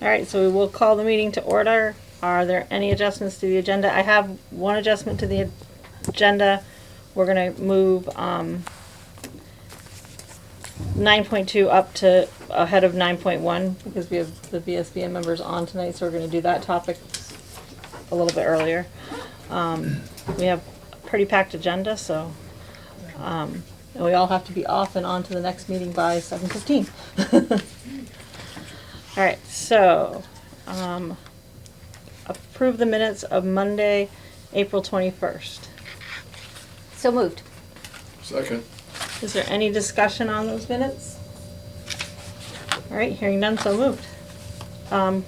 All right, so we will call the meeting to order. Are there any adjustments to the agenda? I have one adjustment to the agenda. We're going to move 9.2 up to ahead of 9.1 because we have the VSBA members on tonight, so we're going to do that topic a little bit earlier. We have a pretty packed agenda, so and we all have to be off and on to the next meeting by 7:15. All right, so approve the minutes of Monday, April 21st. So moved. Second. Is there any discussion on those minutes? All right, hearing none, so moved.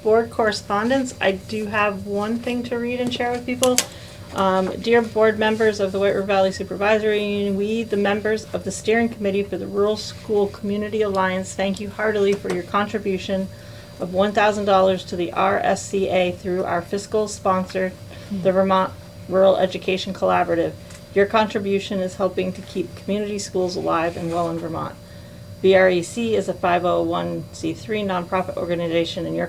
Board correspondence, I do have one thing to read and share with people. Dear board members of the White River Valley Supervisory Union, we, the members of the steering committee for the Rural School Community Alliance, thank you heartily for your contribution of $1,000 to the RSCA through our fiscal sponsor, the Vermont Rural Education Collaborative. Your contribution is helping to keep community schools alive and well in Vermont. VREC is a 501c3 nonprofit organization, and your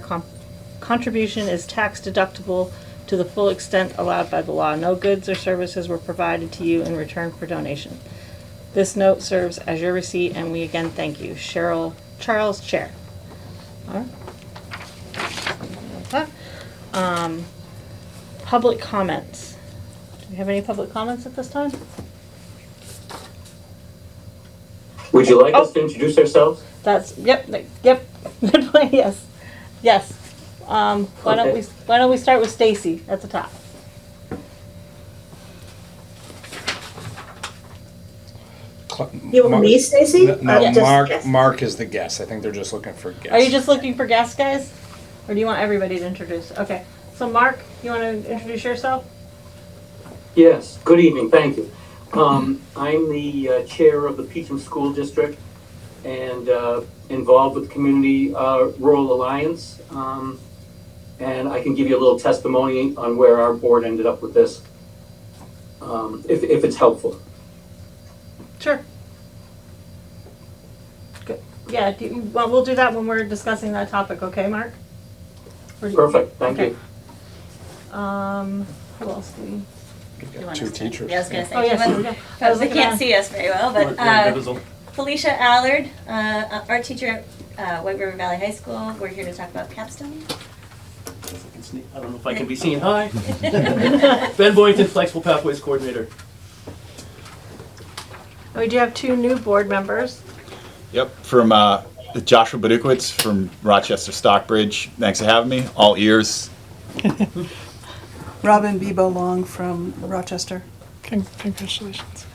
contribution is tax deductible to the full extent allowed by the law. No goods or services were provided to you in return for donation. This note serves as your receipt, and we again thank you. Cheryl Charles, Chair. All right. Public comments. Do we have any public comments at this time? Would you like us to introduce ourselves? That's, yep, good point, yes. Yes. Why don't we start with Stacy at the top? You want me, Stacy? No, Mark is the guest. I think they're just looking for guests. Are you just looking for guests, guys? Or do you want everybody to introduce? Okay. So Mark, you want to introduce yourself? Yes, good evening, thank you. I'm the chair of the Peacham School District and involved with the Community Rural Alliance. And I can give you a little testimony on where our board ended up with this, if it's helpful. Sure. Good. Yeah, well, we'll do that when we're discussing that topic, okay, Mark? Perfect, thank you. Who else do we? We've got two teachers. Yeah, I was going to say. Oh, yes, we go. They can't see us very well, but Felicia Allard, art teacher at White River Valley High School. We're here to talk about capstone. I don't know if I can be seen. Hi. Ben Boynton, Flexible Pathways Coordinator. We do have two new board members. Yep, from Joshua Badukowitz from Rochester Stockbridge. Thanks for having me. All ears. Robin Bebo Long from Rochester. Congratulations.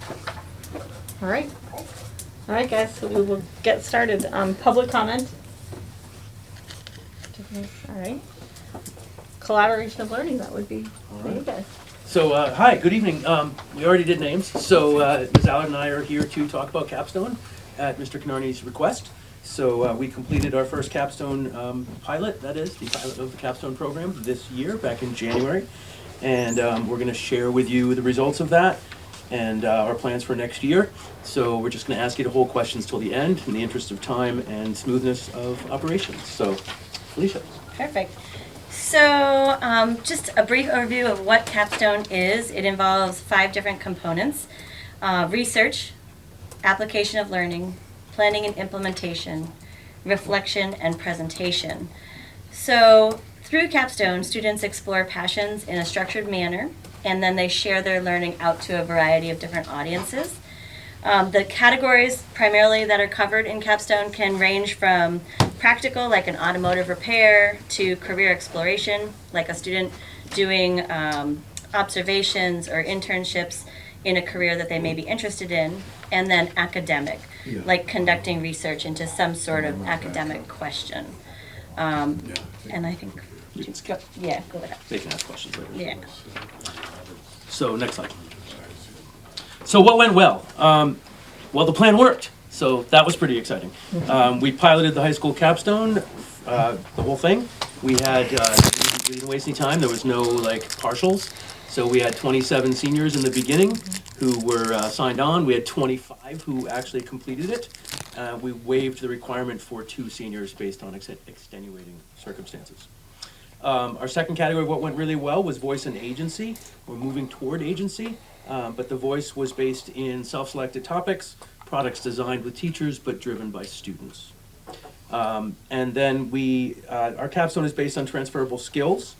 All right. All right, guys, so we will get started. Public comment. All right. Collaboration of learning, that would be for you guys. So, hi, good evening. We already did names. So, Ms. Allard and I are here to talk about capstone at Mr. Canarney's request. So, we completed our first capstone pilot, that is, the pilot of the capstone program this year, back in January. And we're going to share with you the results of that and our plans for next year. So, we're just going to ask you to hold questions till the end in the interest of time and smoothness of operations. So, Felicia. Perfect. So just a brief overview of what capstone is. It involves 5 different components: research, application of learning, planning and implementation, reflection, and presentation. So through capstone, students explore passions in a structured manner, and then they share their learning out to a variety of different audiences. The categories primarily that are covered in capstone can range from practical, like an automotive repair, to career exploration, like a student doing observations or internships in a career that they may be interested in, and then academic, like conducting research into some sort of academic question. And I think, You can skip. yeah, go ahead. They can ask questions later. Yeah. So, next slide. So what went well? Well, the plan worked. So that was pretty exciting. We piloted the high school capstone, the whole thing. We had, we didn't waste any time. There was no partials. So we had 27 seniors in the beginning who were signed on. We had 25 who actually completed it. we waived the requirement for 2 seniors based on extenuating circumstances. Our second category, what went really well, was voice and agency. We're moving toward agency, but the voice was based in self-selected topics, products designed with teachers but driven by students. And then our capstone is based on transferable skills.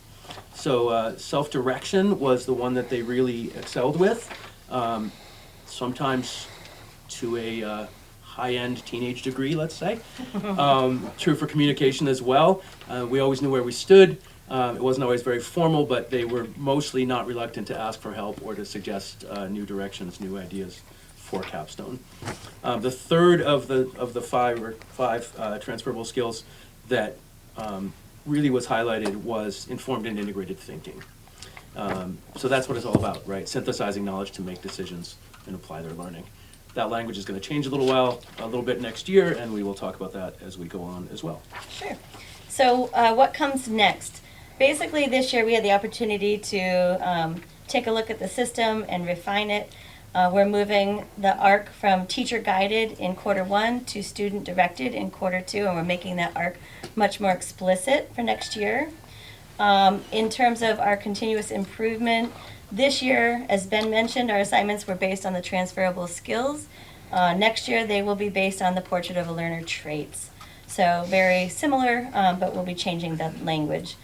So self-direction was the one that they really excelled with, sometimes to a high-end teenage degree, let's say. True for communication as well. We always knew where we stood. It wasn't always very formal, but they were mostly not reluctant to ask for help or to suggest new directions, new ideas for capstone. The third of the five transferable skills that really was highlighted was informed and integrated thinking. So that's what it's all about, right? Synthesizing knowledge to make decisions and apply their learning. That language is going to change a little bit next year, and we will talk about that as we go on as well. Sure. So what comes next? Basically, this year we had the opportunity to take a look at the system and refine it. We're moving the ARC from teacher-guided in Q1 to student-directed in Q2, and we're making that ARC much more explicit for next year. In terms of our continuous improvement, this year, as Ben mentioned, our assignments were based on the transferable skills. Next year, they will be based on the Portrait of a Learner traits. So very similar, but we'll be changing the language.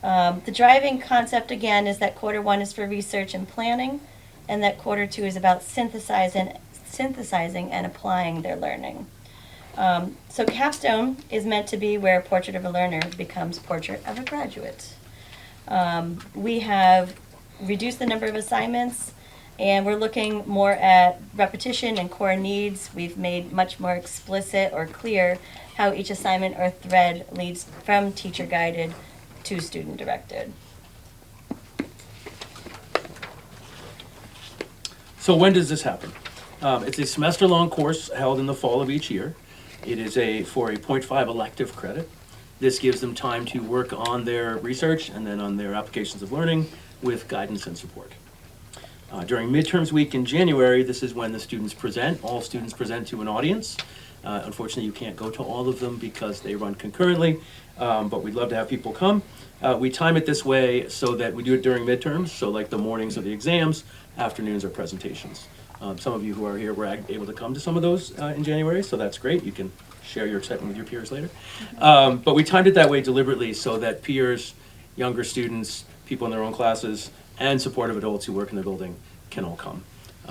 The driving concept, again, is that Q1 is for research and planning, and that Q2 is about synthesizing and applying their learning. So capstone is meant to be where Portrait of a Learner becomes Portrait of a Graduate. We have reduced the number of assignments, and we're looking more at repetition and core needs. We've made much more explicit or clear how each assignment or thread leads from teacher-guided to student-directed. So when does this happen? It's a semester-long course held in the fall of each year. It is for a 0.5 elective credit. This gives them time to work on their research and then on their applications of learning with guidance and support. During midterms week in January, this is when the students present. All students present to an audience. Unfortunately, you can't go to all of them because they run concurrently, but we'd love to have people come. We time it this way so that we do it during midterms, so like the mornings of the exams, afternoons are presentations. Some of you who are here were able to come to some of those in January, so that's great. You can share your excitement with your peers later. But we timed it that way deliberately so that peers, younger students, people in their own classes, and supportive adults who work in the building can all come.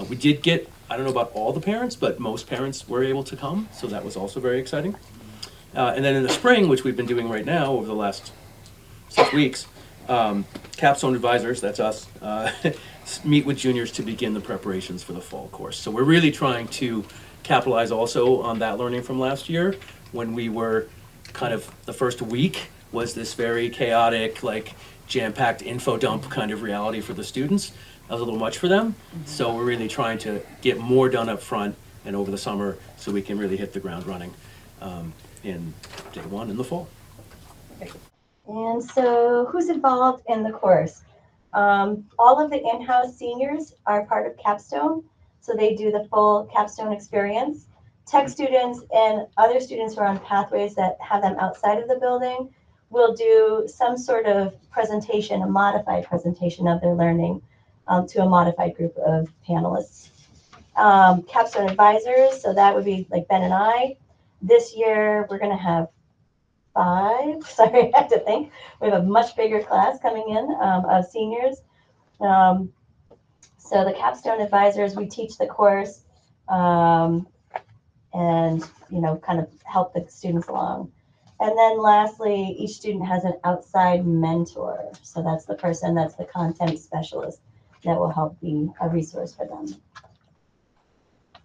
We did get, I don't know about all the parents, but most parents were able to come, so that was also very exciting. And then in the spring, which we've been doing right now over the last 6 weeks, capstone advisors, that's us, meet with juniors to begin the preparations for the fall course. So we're really trying to capitalize also on that learning from last year when we were kind of, the first week was this very chaotic, like jam-packed info dump kind of reality for the students. That was a little much for them. So we're really trying to get more done up front and over the summer so we can really hit the ground running in day one in the fall. And so who's involved in the course? All of the in-house seniors are part of capstone, so they do the full capstone experience. Tech students and other students who are on pathways that have them outside of the building will do some sort of presentation, a modified presentation of their learning to a modified group of panelists. Capstone advisors, so that would be like Ben and I. This year, we're going to have 5. Sorry, I have to think. We have a much bigger class coming in of seniors. So the capstone advisors, we teach the course and, kind of help the students along. And then lastly, each student has an outside mentor. So that's the person, that's the content specialist that will help be a resource for them.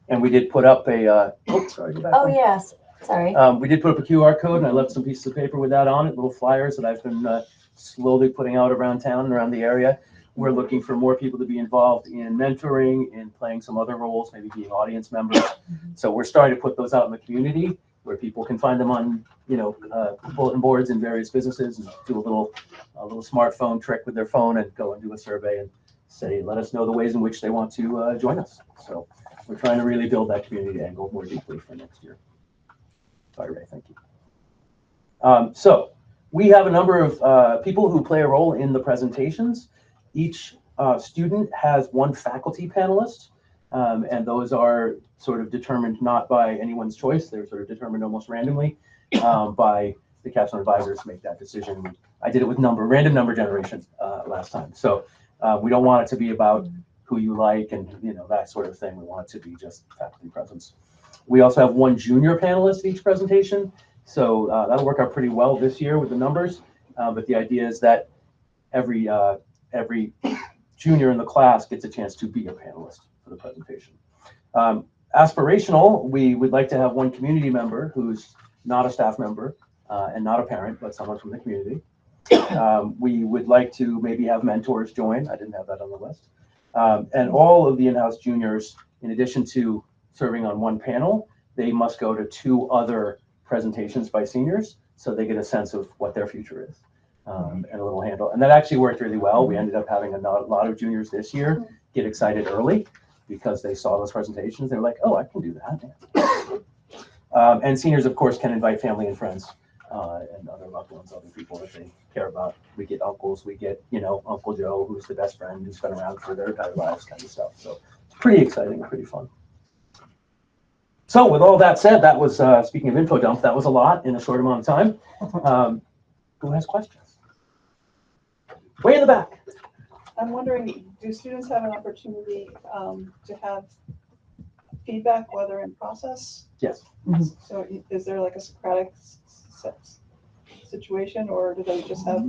And we did put up a, Oh, yes. Sorry. We did put up a QR code, and I left some pieces of paper with that on it, little flyers that I've been slowly putting out around town and around the area. We're looking for more people to be involved in mentoring and playing some other roles, maybe being audience members. So we're starting to put those out in the community where people can find them on, bulletin boards in various businesses and do a little smartphone trick with their phone and go and do a survey and say, let us know the ways in which they want to join us. So we're trying to really build that community angle more deeply for next year. Sorry, Ray, thank you. So we have a number of people who play a role in the presentations. Each student has one faculty panelist, and those are sort of determined not by anyone's choice. They're sort of determined almost randomly by the capstone advisors to make that decision. I did it with random number generation last time. So we don't want it to be about who you like and that sort of thing. We want it to be just faculty presence. We also have one junior panelist each presentation. So that'll work out pretty well this year with the numbers. But the idea is that every junior in the class gets a chance to be a panelist for the presentation. Aspirational, we would like to have one community member who's not a staff member and not a parent, but someone from the community. We would like to maybe have mentors join. I didn't have that on the list. And all of the in-house juniors, in addition to serving on one panel, they must go to 2 other presentations by seniors so they get a sense of what their future is and a little handle. And that actually worked really well. We ended up having a lot of juniors this year get excited early because they saw those presentations. They were like, oh, I can do that. And seniors, of course, can invite family and friends and other loved ones, other people that they care about. We get uncles, we get, Uncle Joe, who's the best friend who's been around for their entire lives kind of stuff. So it's pretty exciting, pretty fun. So with all that said, that was, speaking of info dump, that was a lot in a short amount of time. Who has questions? Way in the back. I'm wondering, do students have an opportunity to have feedback, whether in process? Yes. So is there like a Socratic situation, or do they just have,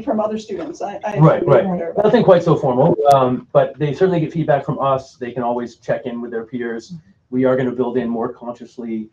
from other students? Right. Nothing quite so formal, but they certainly get feedback from us. They can always check in with their peers. We are going to build in more consciously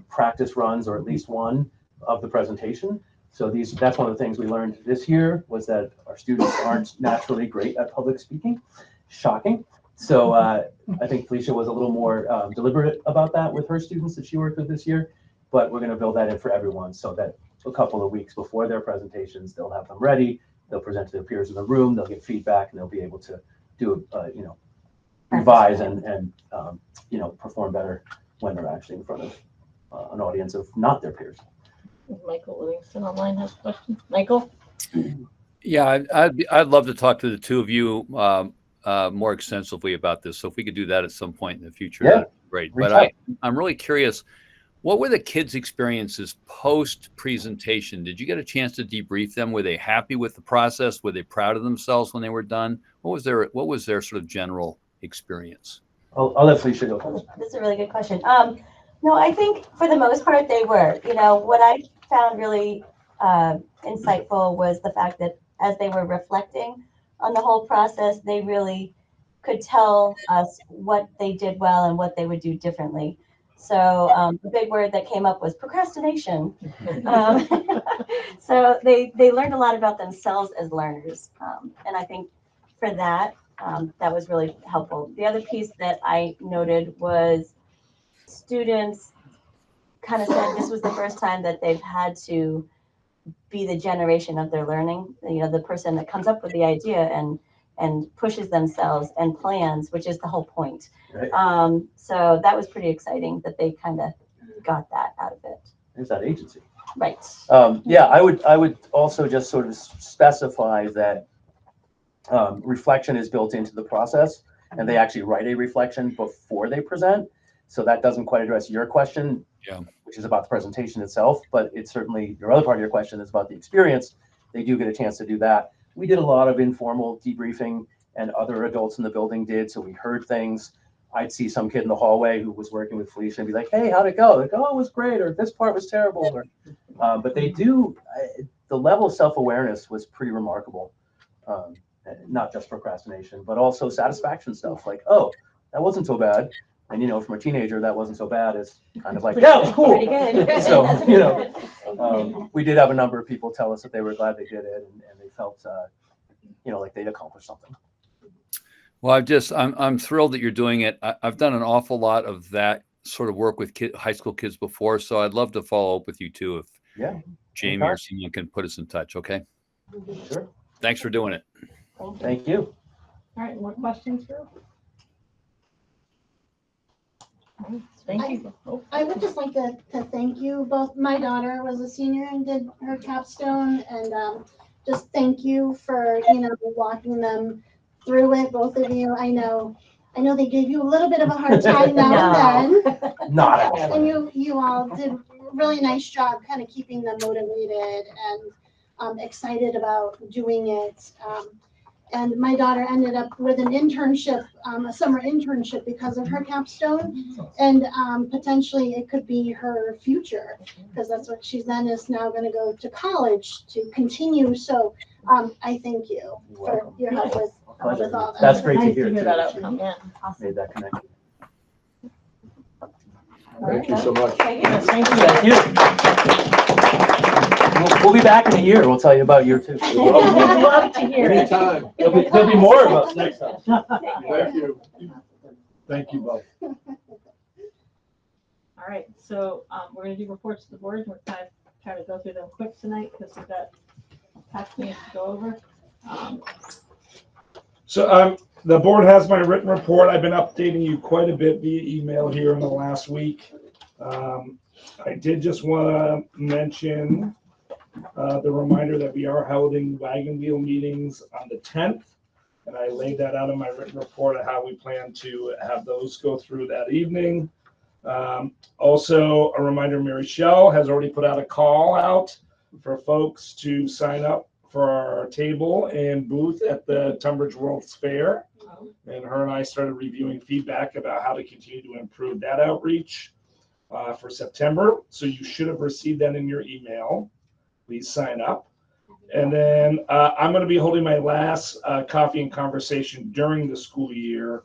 practice runs, or at least one of the presentation. So that's one of the things we learned this year, was that our students aren't naturally great at public speaking. Shocking. So I think Felicia was a little more deliberate about that with her students that she worked with this year. But we're going to build that in for everyone so that a couple of weeks before their presentations, they'll have them ready. They'll present to their peers in the room. They'll get feedback, and they'll be able to do, revise and perform better when they're actually in front of an audience of not their peers. Michael Livingston online has a question. Michael? Yeah, I'd love to talk to the two of you more extensively about this. So if we could do that at some point in the future, yeah, that'd be great. But I'm really curious, what were the kids' experiences post-presentation? Did you get a chance to debrief them? Were they happy with the process? Were they proud of themselves when they were done? What was their sort of general experience? I'll let Felicia go first. This is a really good question. No, I think for the most part they were. What I found really insightful was the fact that as they were reflecting on the whole process, they really could tell us what they did well and what they would do differently. So the big word that came up was procrastination. So they learned a lot about themselves as learners. And I think for that, that was really helpful. The other piece that I noted was students kind of said this was the first time that they've had to be the generation of their learning, the person that comes up with the idea and pushes themselves and plans, which is the whole point. Right. So that was pretty exciting that they kind of got that out of it. There's that agency. Right. I would also just sort of specify that reflection is built into the process, and they actually write a reflection before they present. So that doesn't quite address your question, which is about the presentation itself, but it's certainly your other part of your question is about the experience. They do get a chance to do that. We did a lot of informal debriefing, and other adults in the building did. So we heard things. I'd see some kid in the hallway who was working with Felicia and be like, hey, how'd it go? Like, oh, it was great, or this part was terrible. Or, but they do, the level of self-awareness was pretty remarkable. Not just procrastination, but also satisfaction stuff. Like, oh, that wasn't so bad. And, from a teenager, that wasn't so bad. It's kind of like, yeah, it was cool. Pretty good. So, we did have a number of people tell us that they were glad they did it, and they felt, like they'd accomplished something. Well, I'm thrilled that you're doing it. I've done an awful lot of that sort of work with high school kids before, so I'd love to follow up with you too if Jamie or someone can put us in touch. Okay. Sure. Thanks for doing it. Thank you. All right, more questions, Drew? Thank you. Oh, I would just like to thank you both. My daughter was a senior and did her capstone, and just thank you for walking them through it, both of you. I know they gave you a little bit of a hard time now and then. Not actually. And you all did a really nice job kind of keeping them motivated and excited about doing it. And my daughter ended up with an internship, a summer internship because of her capstone. And potentially it could be her future, because that's what she's then is now going to go to college to continue. So I thank you for your help with all that. That's great to nice hear. to hear too, that that you outcome. Yeah, awesome. Made that connection. Thank you so much. Yes, thank you. Thank you. We'll be back in a year. We'll tell you about year 2. We'd love to hear it. Anytime. There'll be more of us next time. Thank you. Thank you both. All right, so we're going to do reports to the board. We're kind of trying to go through them quick tonight because we've got past meetings to go over. So the board has my written report. I've been updating you quite a bit via email here in the last week. I did just want to mention the reminder that we are holding wagon wheel meetings on the 10th. And I laid that out in my written report of how we plan to have those go through that evening. Also, a reminder, Mary Shell has already put out a call out for folks to sign up for our table and booth at the Tunbridge World's Fair. And her and I started reviewing feedback about how to continue to improve that outreach for September. So you should have received that in your email. Please sign up. And then I'm going to be holding my last coffee and conversation during the school year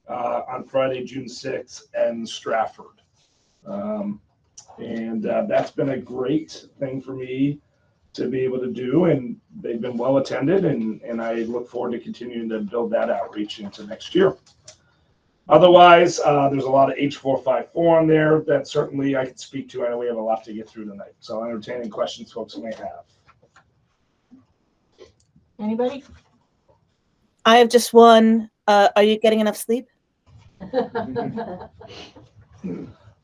on Friday, June 6th in Stratford. That's been a great thing for me to be able to do, and they've been well attended, and I look forward to continuing to build that outreach into next year. Otherwise, there's a lot of H454 on there that certainly I could speak to. I know we have a lot to get through tonight, so I'll entertain any questions folks may have. Anybody? I have just one. Are you getting enough sleep?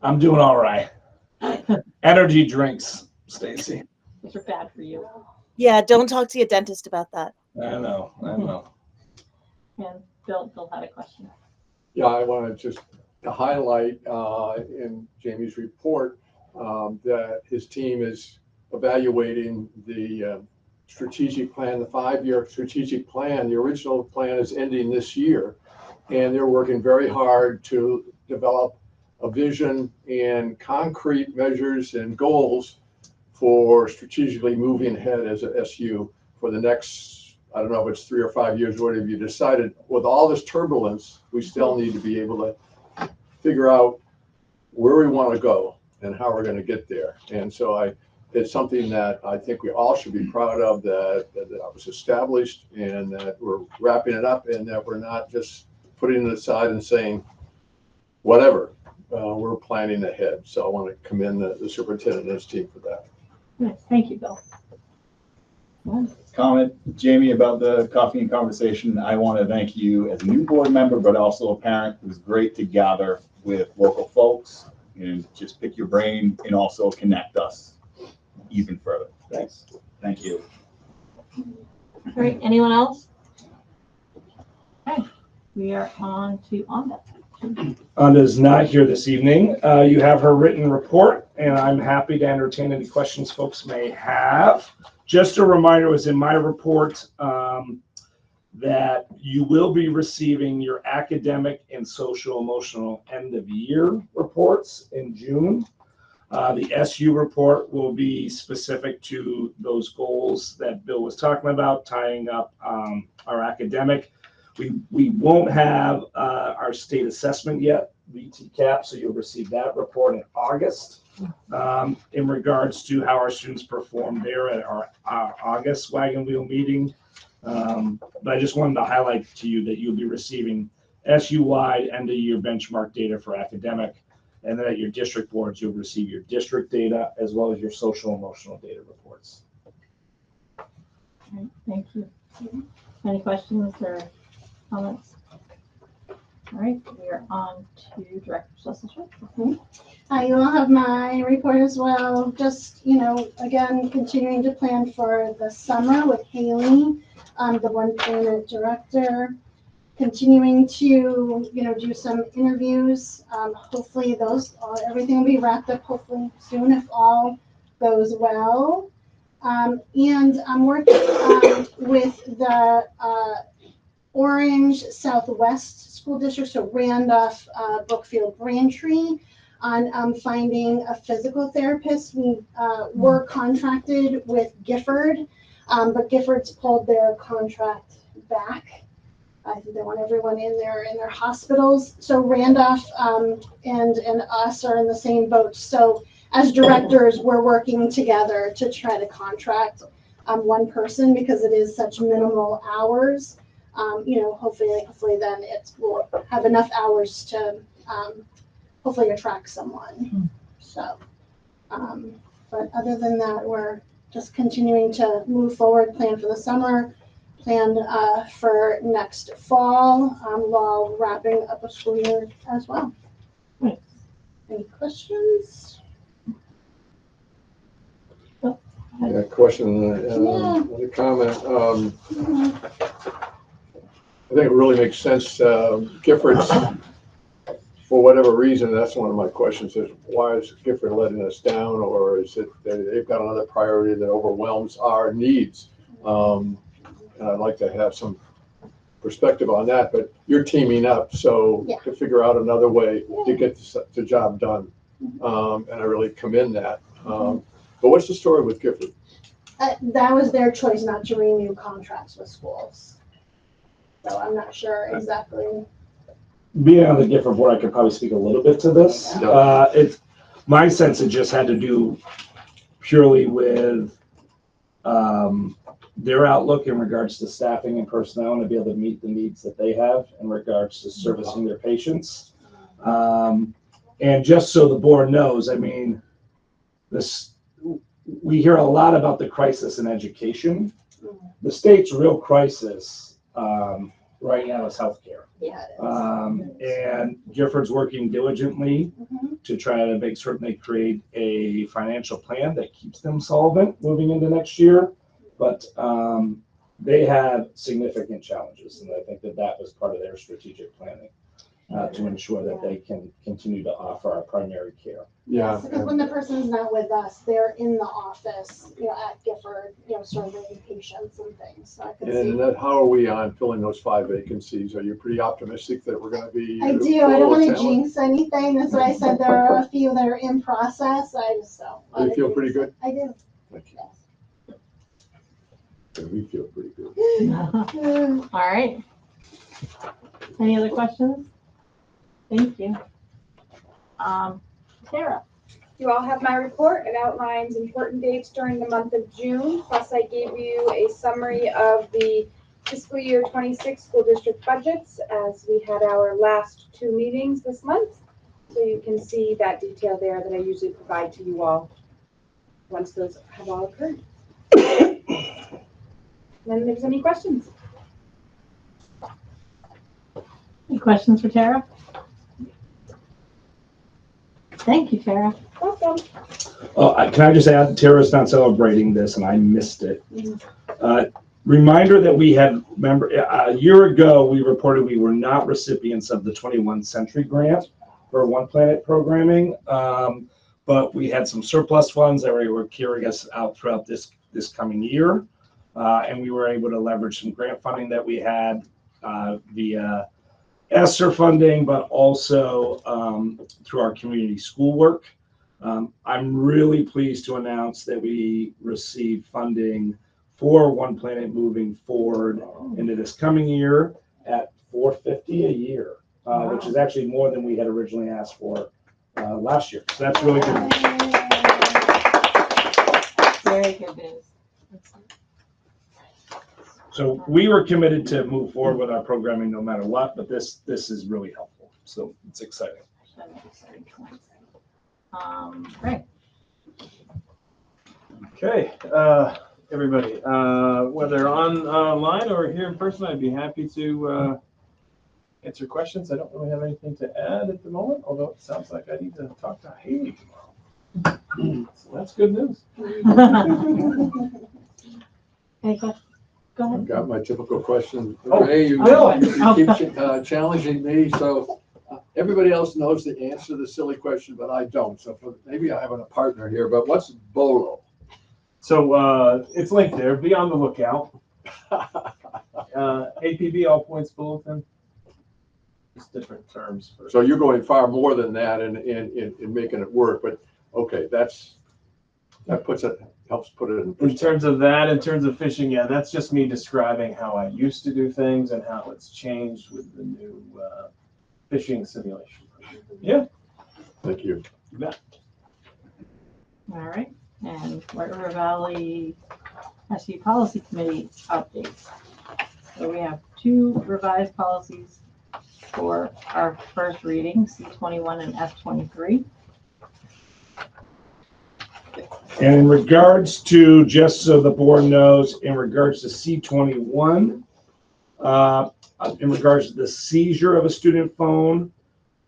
I'm doing all right. Energy drinks, Stacy. Those are bad for you. Yeah, don't talk to your dentist about that. I know. And Bill had a question. Yeah, I want to just highlight in Jamie's report that his team is evaluating the strategic plan, the 5-year strategic plan. The original plan is ending this year, and they're working very hard to develop a vision and concrete measures and goals for strategically moving ahead as a SU for the next, I don't know if it's 3 or 5 years, whatever you decided. With all this turbulence, we still need to be able to figure out where we want to go and how we're going to get there. And so it's something that I think we all should be proud of, that was established and that we're wrapping it up, and that we're not just putting it aside and saying, whatever, we're planning ahead. So I want to commend the superintendent and his team for that. Nice. Thank you, Bill. Comment, Jamie, about the coffee and conversation. I want to thank you as a new board member, but also a parent. It was great to gather with local folks and just pick your brain and also connect us even further. Thanks. Thank you. All right, anyone else? Okay, we are on to Onda. Onda is not here this evening. You have her written report, and I'm happy to entertain any questions folks may have. Just a reminder, it was in my report that you will be receiving your academic and social emotional end of year reports in June. The SU report will be specific to those goals that Bill was talking about, tying up our academic. We won't have our state assessment yet, VTCAP, so you'll receive that report in August in regards to how our students performed there at our August wagon wheel meeting. But I just wanted to highlight to you that you'll be receiving SU-wide end-of-year benchmark data for academic, and then at your district boards, you'll receive your district data as well as your social emotional data reports. All right, thank you. Any questions or comments? All right, we are on to Director Schlesinger. You all have my report as well. Just, again, continuing to plan for the summer with Haley, the One Planet director. Continuing to, do some interviews. Hopefully everything will be wrapped up hopefully soon if all goes well. And I'm working with the Orange Southwest School District, so Randolph, Brookfield, Braintree, on finding a physical therapist. We were contracted with Gifford, but Gifford's pulled their contract back. I think they want everyone in their hospitals. So Randolph and us are in the same boat. So as directors, we're working together to try to contract one person because it is such minimal hours. Hopefully then we'll have enough hours to hopefully attract someone. So, but other than that, we're just continuing to move forward, plan for the summer, plan for next fall while wrapping up a school year as well. Any questions? Yeah, question and a comment. I think it really makes sense. Giffords, for whatever reason, that's one of my questions is why is Gifford letting us down, or is it that they've got another priority that overwhelms our needs? And I'd like to have some perspective on that, but you're teaming up, so to figure out another way to get the job done. And I really commend that. But what's the story with Gifford? That was their choice not to renew contracts with schools. So I'm not sure exactly. Being on the Gifford board, I could probably speak a little bit to this. It's my sense it just had to do purely with their outlook in regards to staffing and personnel and to be able to meet the needs that they have in regards to servicing their patients. And just so the board knows, I mean, we hear a lot about the crisis in education. The state's real crisis right now is healthcare. Yeah, it is. And Gifford's working diligently to try to make certain they create a financial plan that keeps them solvent moving into next year. But they have significant challenges, and I think that was part of their strategic planning to ensure that they can continue to offer our primary care. Yes, because when the person's not with us, they're in the office, at Gifford, serving patients and things. So I could see. And how are we on filling those 5 vacancies? Are you pretty optimistic that we're going to be? I do. I don't want to jinx anything. That's why I said there are a few that are in process. I just don't. Do you feel pretty good? I do. Thank you. We feel pretty good. All right. Any other questions? Thank you. Tara. You all have my report. It outlines important dates during the month of June. Plus, I gave you a summary of the fiscal year 26 school district budgets as we had our last 2 meetings this month. So you can see that detail there that I usually provide to you all once those have all occurred. Then there's any questions? Any questions for Tara? Thank you, Tara. Welcome. Can I just add, Tara's not celebrating this, and I missed it. Reminder that we had, remember, a year ago, we reported we were not recipients of the 21st Century Grant for One Planet programming, but we had some surplus funds that were carrying us out throughout this coming year, and we were able to leverage some grant funding that we had via ESSER funding, but also through our community school work. I'm really pleased to announce that we received funding for One Planet moving forward into this coming year at $450 a year, which is actually more than we had originally asked for last year. So that's really good. Very good news. So we were committed to move forward with our programming no matter what, but this is really helpful. So it's exciting. Right. Okay, everybody, whether online or here in person, I'd be happy to answer questions. I don't really have anything to add at the moment, although it sounds like I need to talk to Haley tomorrow. So that's good news. Any questions? Go I've ahead. got my typical question. Oh, Ray, you Bill. keep challenging me, so everybody else knows the answer to the silly question, but I don't. So maybe I have a partner here, but what's BOLO? So it's linked there. Be on the lookout. APB, all points bulletin. Just different terms for. So you're going far more than that in making it work, but okay, that helps put it In terms of that, in terms of fishing, yeah, that's just me describing how I used to do things and how it's changed with the new fishing simulation. Yeah. Thank you. You bet. All right, and White River Valley SU Policy Committee updates. So we have 2 revised policies for our first reading, C21 and F23. And in regards to, just so the board knows, in regards to C21, in regards to the seizure of a student phone,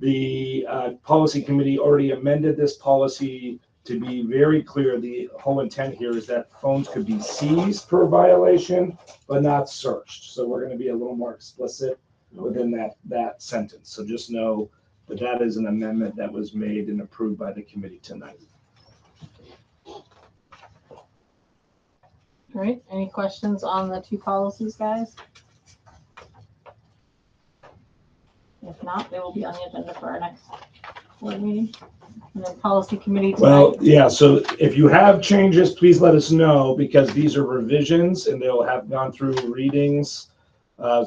the policy committee already amended this policy to be very clear. The whole intent here is that phones could be seized per violation, but not searched. So we're going to be a little more explicit within that sentence. So just know that that is an amendment that was made and approved by the committee tonight. All right, any questions on the 2 policies, guys? If not, they will be on the agenda for our next board meeting. And then policy committee tonight. Well, yeah, so if you have changes, please let us know, because these are revisions and they'll have gone through readings.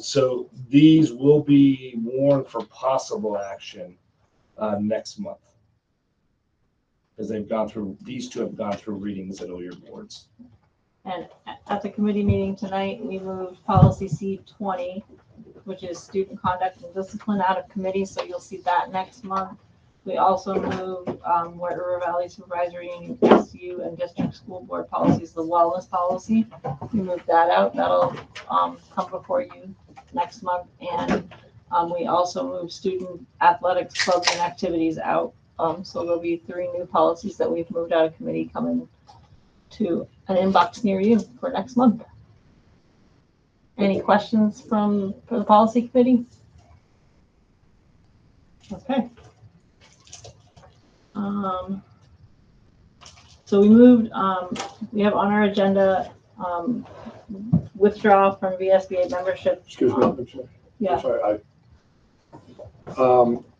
So these will be warned for possible action next month. Because these 2 have gone through readings at all your boards. And at the committee meeting tonight, we moved policy C20, which is student conduct and discipline, out of committee, so you'll see that next month. We also moved White River Valley Supervisory Union SU and district school board policies, the wellness policy. We moved that out. That'll come before you next month. And we also moved student athletics clubs and activities out. So there'll be 3 new policies that we've moved out of committee coming to an inbox near you for next month. Any questions for the policy committee? Okay. So we moved, we have on our agenda withdrawal from VSBA membership. Excuse me, I'm sorry. Yeah. I'm sorry.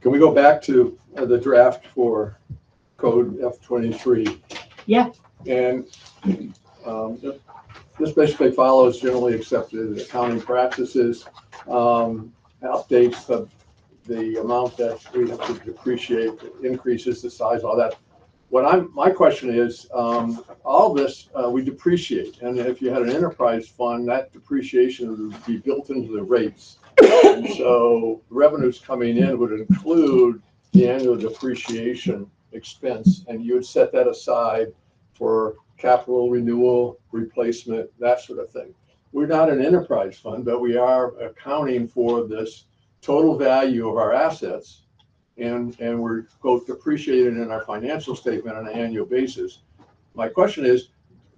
Can we go back to the draft for code F23? Yeah. And this basically follows generally accepted accounting practices, updates the amount that we have to depreciate, increases the size, all that. My question is, all this we depreciate, and if you had an enterprise fund, that depreciation would be built into the rates. And so revenues coming in would include the annual depreciation expense, and you would set that aside for capital renewal, replacement, that sort of thing. We're not an enterprise fund, but we are accounting for this total value of our assets, and we're both depreciated in our financial statement on an annual basis. My question is,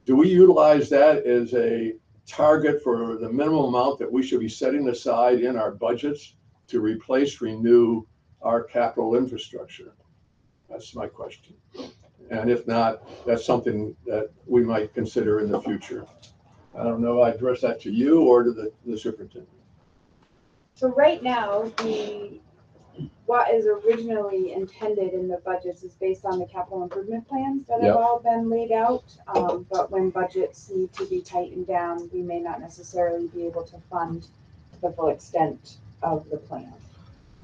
do we utilize that as a target for the minimum amount that we should be setting aside in our budgets to renew our capital infrastructure? That's my question. And if not, that's something that we might consider in the future. I don't know, I address that to you or to the superintendent. So right now, what is originally intended in the budgets is based on the capital improvement plans that have all been laid out. But when budgets need to be tightened down, we may not necessarily be able to fund the full extent of the plan.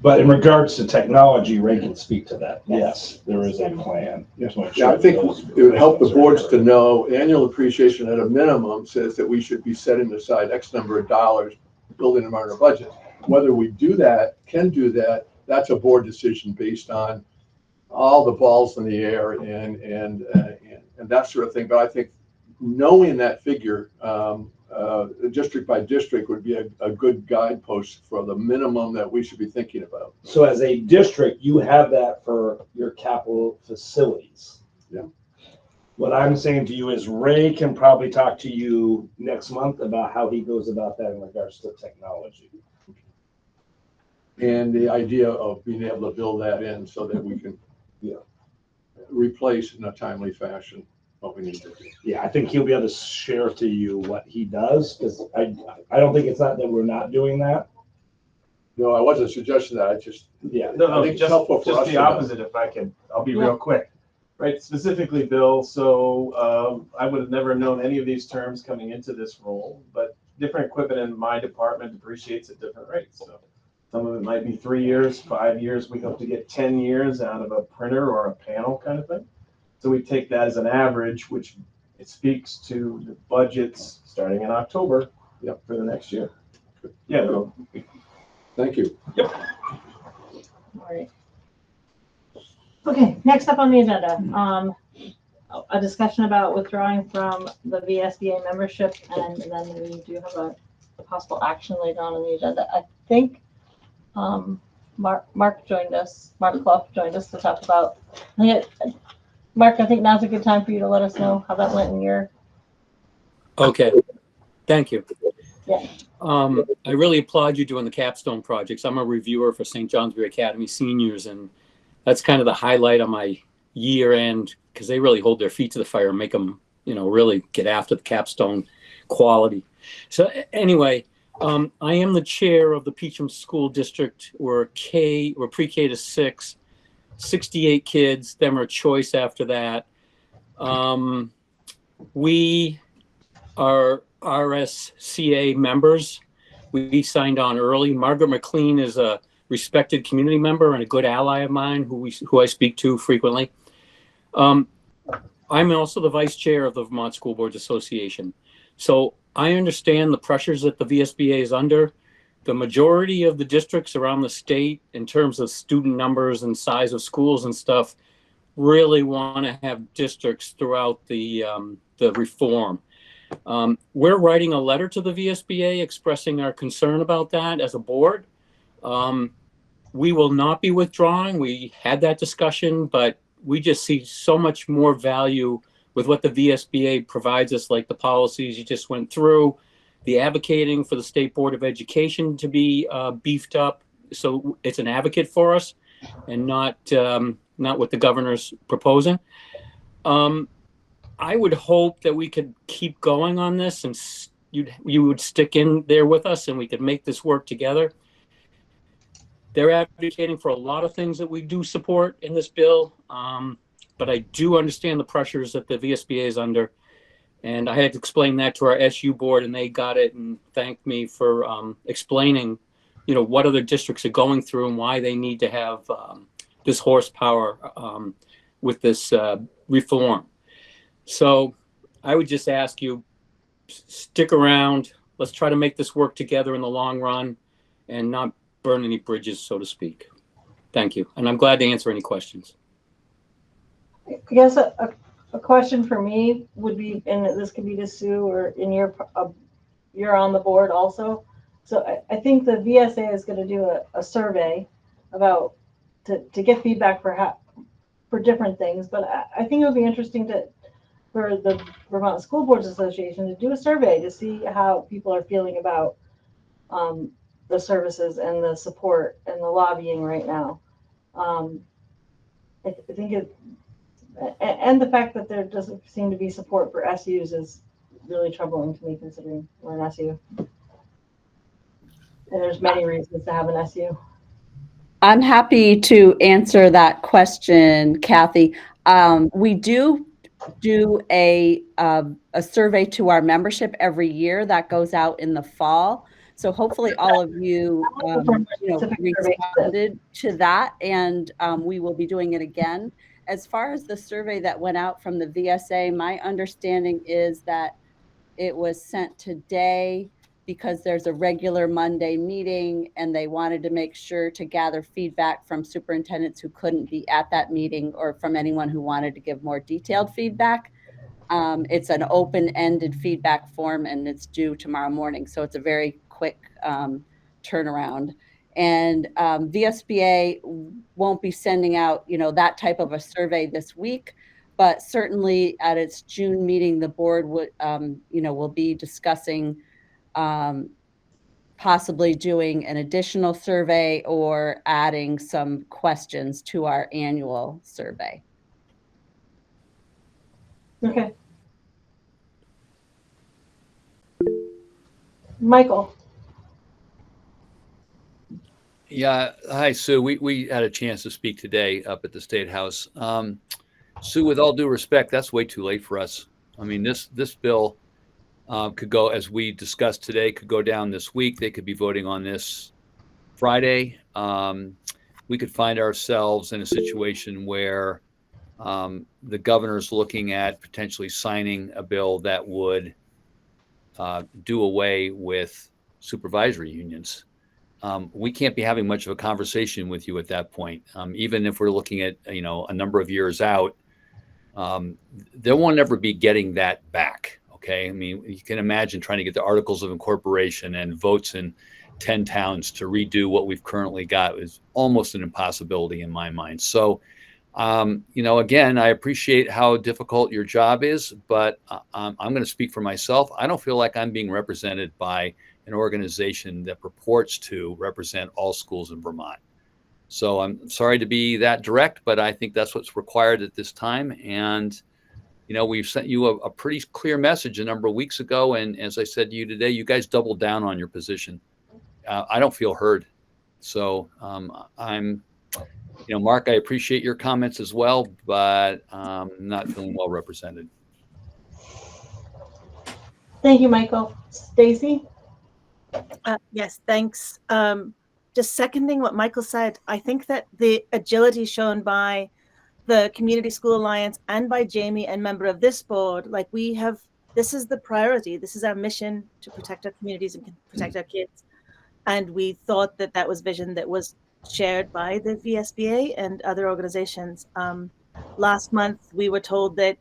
But in regards to technology, Ray can speak to that. Yes, there is a plan. Yeah, I think it would help the boards to know annual appreciation at a minimum says that we should be setting aside X number of dollars, building them on our budget. Whether we do that, can do that, that's a board decision based on all the balls in the air and that sort of thing. But I think knowing that figure district by district would be a good guidepost for the minimum that we should be thinking about. So as a district, you have that for your capital facilities. Yeah. What I'm saying to you is Ray can probably talk to you next month about how he goes about that in regards to technology. And the idea of being able to build that in so that we can replace in a timely fashion what we need to do. Yeah, I think he'll be able to share to you what he does, because I don't think it's not that we're not doing that. No, I wasn't suggesting that. I just, Yeah. No, I think it's helpful for just us the to know. opposite, if I could, I'll be real quick. Right, specifically, Bill, so I would have never known any of these terms coming into this role, but different equipment in my department depreciates at different rates. So some of it might be 3 years, 5 years. We hope to get 10 years out of a printer or a panel kind of thing. So we take that as an average, which it speaks to the budgets starting in October for the next year. Yeah, Bill. Thank you. Yep. All right. Okay, next up on the agenda, a discussion about withdrawing from the VSBA membership, and then we do have a possible action later on the agenda. I think Mark joined us, Mark Clough joined us to talk about, Mark, I think now's a good time for you to let us know how that went in your. Okay, thank you. Yeah. I really applaud you doing the capstone projects. I'm a reviewer for St. Johnsbury Academy seniors, and that's kind of the highlight of my year end, because they really hold their feet to the fire and make them, really get after the capstone quality. So anyway, I am the chair of the Peacham School District. We're pre-K to 6, 68 kids, then we're choice after that. We are RSCA members. We signed on early. Margaret McLean is a respected community member and a good ally of mine who I speak to frequently. I'm also the vice chair of the Vermont School Boards Association. So I understand the pressures that the VSBA is under. The majority of the districts around the state, in terms of student numbers and size of schools and stuff, really want to have districts throughout the reform. We're writing a letter to the VSBA expressing our concern about that as a board. We will not be withdrawing. We had that discussion, but we just see so much more value with what the VSBA provides us, like the policies you just went through, the advocating for the State Board of Education to be beefed up. So it's an advocate for us and not what the governor's proposing. I would hope that we could keep going on this and you would stick in there with us and we could make this work together. They're advocating for a lot of things that we do support in this bill, but I do understand the pressures that the VSBA is under. And I had to explain that to our SU board, and they got it and thanked me for explaining, what other districts are going through and why they need to have this horsepower with this reform. So I would just ask you, stick around. Let's try to make this work together in the long run and not burn any bridges, so to speak. Thank you. And I'm glad to answer any questions. I guess a question for me would be, and this could be to Sue, or you're on the board also. So I think the VSA is going to do a survey about to get feedback for different things. But I think it would be interesting for the Vermont School Boards Association to do a survey to see how people are feeling about the services and the support and the lobbying right now. I think and the fact that there doesn't seem to be support for SUs is really troubling to me, considering we're an SU. And there's many reasons to have an SU. I'm happy to answer that question, Kathy. We do a survey to our membership every year that goes out in the fall. So hopefully all of you, responded to that, and we will be doing it again. As far as the survey that went out from the VSA, my understanding is that it was sent today because there's a regular Monday meeting and they wanted to make sure to gather feedback from superintendents who couldn't be at that meeting or from anyone who wanted to give more detailed feedback. It's an open-ended feedback form and it's due tomorrow morning. So it's a very quick turnaround. And VSBA won't be sending out, that type of a survey this week, but certainly at its June meeting, the board would, will be discussing possibly doing an additional survey or adding some questions to our annual survey. Okay. Michael. Yeah. Hi, Sue. We had a chance to speak today up at the State House. Sue, with all due respect, that's way too late for us. I mean, this bill could go, as we discussed today, could go down this week. They could be voting on this Friday. We could find ourselves in a situation where the governor's looking at potentially signing a bill that would do away with supervisory unions. We can't be having much of a conversation with you at that point. Even if we're looking at, a number of years out, there won't ever be getting that back. Okay. I mean, you can imagine trying to get the articles of incorporation and votes in 10 towns to redo what we've currently got is almost an impossibility in my mind. So, again, I appreciate how difficult your job is, but I'm going to speak for myself. I don't feel like I'm being represented by an organization that purports to represent all schools in Vermont. So I'm sorry to be that direct, but I think that's what's required at this time. And, we've sent you a pretty clear message a number of weeks ago. And as I said to you today, you guys doubled down on your position. I don't feel heard. So Mark, I appreciate your comments as well, but I'm not feeling well represented. Thank you, Michael. Stacy? Yes, thanks. Just seconding what Michael said, I think that the agility shown by the Community School Alliance and by Jamie and member of this board, this is the priority. This is our mission to protect our communities and protect our kids. And we thought that that was vision that was shared by the VSBA and other organizations. Last month, we were told that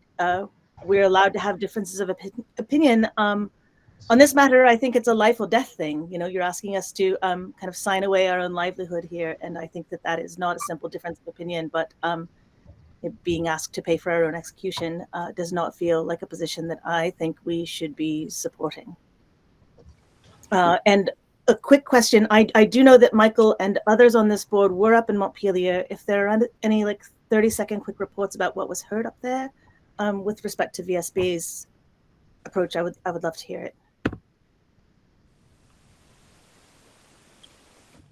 we're allowed to have differences of opinion. On this matter, I think it's a life or death thing. You're asking us to kind of sign away our own livelihood here. And I think that is not a simple difference of opinion, but being asked to pay for our own execution does not feel like a position that I think we should be supporting. And a quick question. I do know that Michael and others on this board were up in Montpelier. If there are any 30-second quick reports about what was heard up there with respect to VSB's approach, I would love to hear it.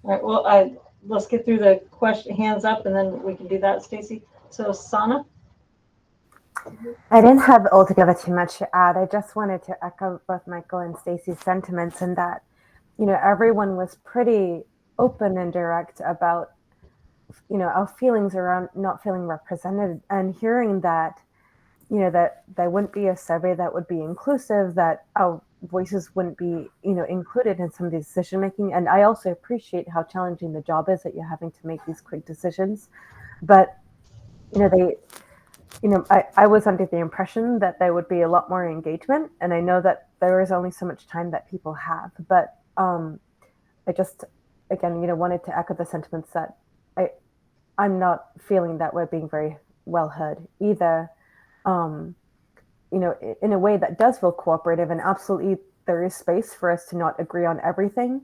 All right, well, let's get through the hands up and then we can do that, Stacy. So Sana? I didn't have altogether too much to add. I just wanted to echo both Michael and Stacy's sentiments in that, everyone was pretty open and direct about, our feelings around not feeling represented and hearing that, that there wouldn't be a survey that would be inclusive, that our voices wouldn't be, included in some of these decision making. And I also appreciate how challenging the job is that you're having to make these quick decisions. But, I was under the impression that there would be a lot more engagement. And I know that there is only so much time that people have. But I just, again, wanted to echo the sentiments that I'm not feeling that we're being very well heard either. In a way that does feel cooperative, and absolutely there is space for us to not agree on everything.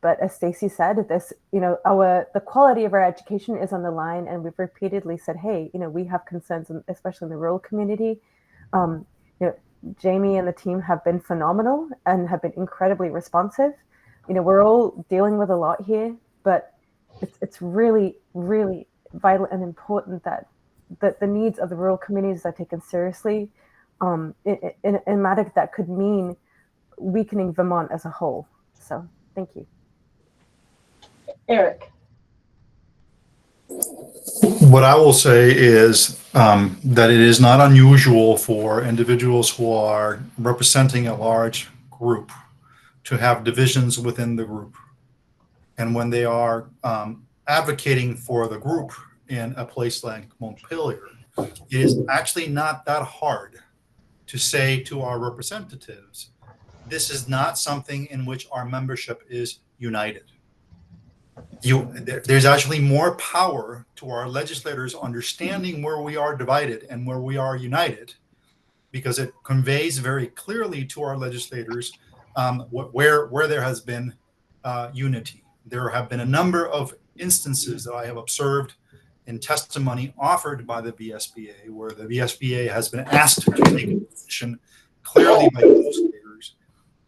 But as Stacy said, this, the quality of our education is on the line, and we've repeatedly said, hey, we have concerns, especially in the rural community. Jamie and the team have been phenomenal and have been incredibly responsive. We're all dealing with a lot here, but it's really, really vital and important that the needs of the rural communities are taken seriously in a matter that could mean weakening Vermont as a whole. So thank you. Eric. What I will say is that it is not unusual for individuals who are representing a large group to have divisions within the group. And when they are advocating for the group in a place like Montpelier, it is actually not that hard to say to our representatives, this is not something in which our membership is united. There's actually more power to our legislators understanding where we are divided and where we are united, because it conveys very clearly to our legislators where there has been unity. There have been a number of instances that I have observed in testimony offered by the VSBA, where the VSBA has been asked to take a position clearly by legislators.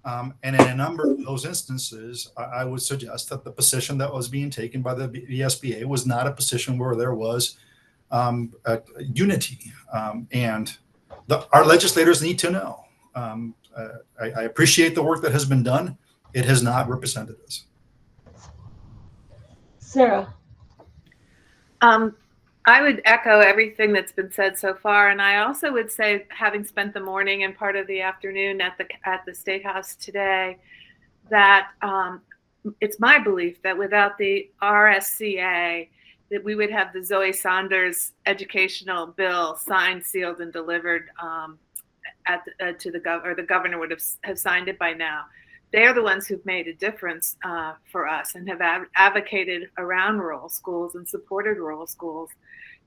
And in a number of those instances, I would suggest that the position that was being taken by the VSBA was not a position where there was unity. And our legislators need to know. I appreciate the work that has been done. It has not represented us. Sarah. I would echo everything that's been said so far, and I also would say, having spent the morning and part of the afternoon at the State House today, that it's my belief that without the RSCA, that we would have the Zoe Saunders educational bill signed, sealed, and delivered to the governor. The governor would have signed it by now. They're the ones who've made a difference for us and have advocated around rural schools and supported rural schools.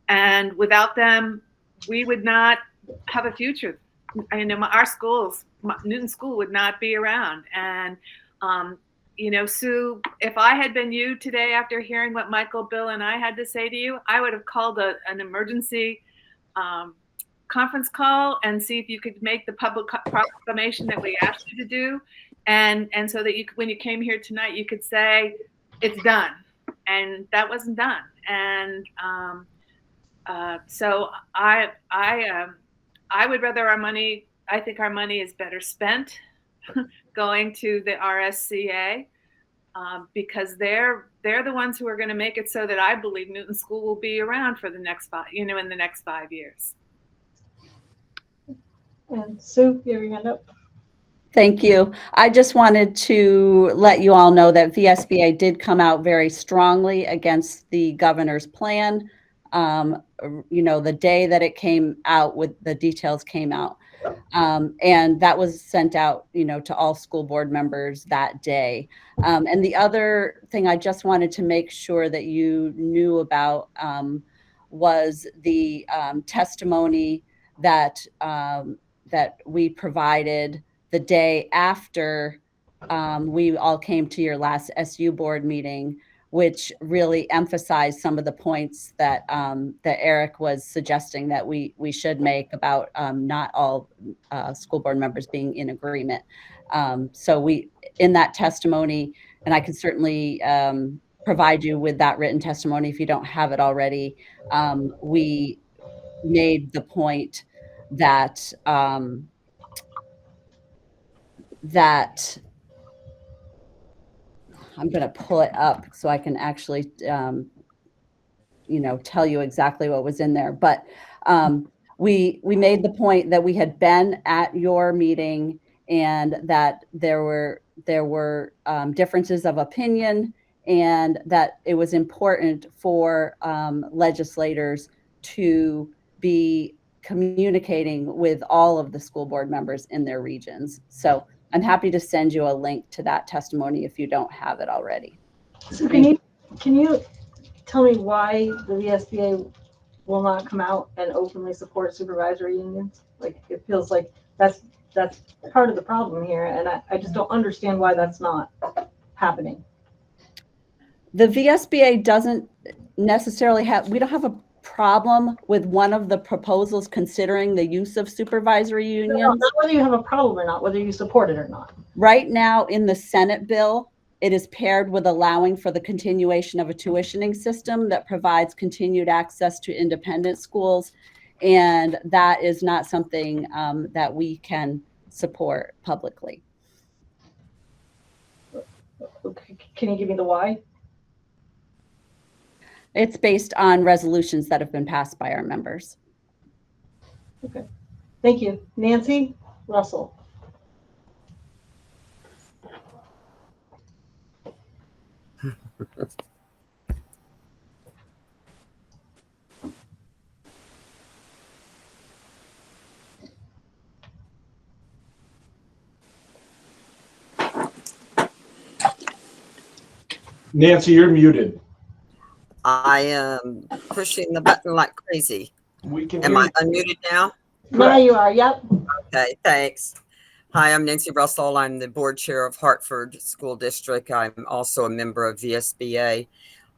And without them, we would not have a future. I know our schools, Newton School, would not be around. And, Sue, if I had been you today after hearing what Michael, Bill, and I had to say to you, I would have called an emergency conference call and see if you could make the public proclamation that we asked you to do. And so that when you came here tonight, you could say it's done, and that wasn't done. And so I would rather our money. I think our money is better spent going to the RSCA because they're the ones who are going to make it so that I believe Newton School will be around for the next in the next 5 years. And Sue, you have your hand up. Thank you. I just wanted to let you all know that VSBA did come out very strongly against the governor's plan. The day that it came out, with the details came out. And that was sent out, to all school board members that day. And the other thing I just wanted to make sure that you knew about was the testimony that we provided the day after we all came to your last SU board meeting, which really emphasized some of the points that Eric was suggesting that we should make about not all school board members being in agreement. So in that testimony, and I can certainly provide you with that written testimony if you don't have it already, we made the point that I'm going to pull it up so I can actually, tell you exactly what was in there. But we made the point that we had been at your meeting and that there were differences of opinion, and that it was important for legislators to be communicating with all of the school board members in their regions. So I'm happy to send you a link to that testimony if you don't have it already. So can you tell me why the VSBA will not come out and openly support supervisory unions? Like, it feels like that's part of the problem here, and I just don't understand why that's not happening. The VSBA doesn't necessarily we don't have a problem with one of the proposals considering the use of supervisory unions. No, not whether you have a problem or not, whether you support it or not. Right now in the Senate bill, it is paired with allowing for the continuation of a tuitioning system that provides continued access to independent schools. And that is not something that we can support publicly. Okay. Can you give me the why? It's based on resolutions that have been passed by our members. Okay. Thank you. Nancy Russell. Nancy, you're muted. I am pushing the button like crazy. We can Am hear I you. unmuted now? Now you are, yep. Okay, thanks. Hi, I'm Nancy Russell. I'm the board chair of Hartford School District. I'm also a member of VSBA.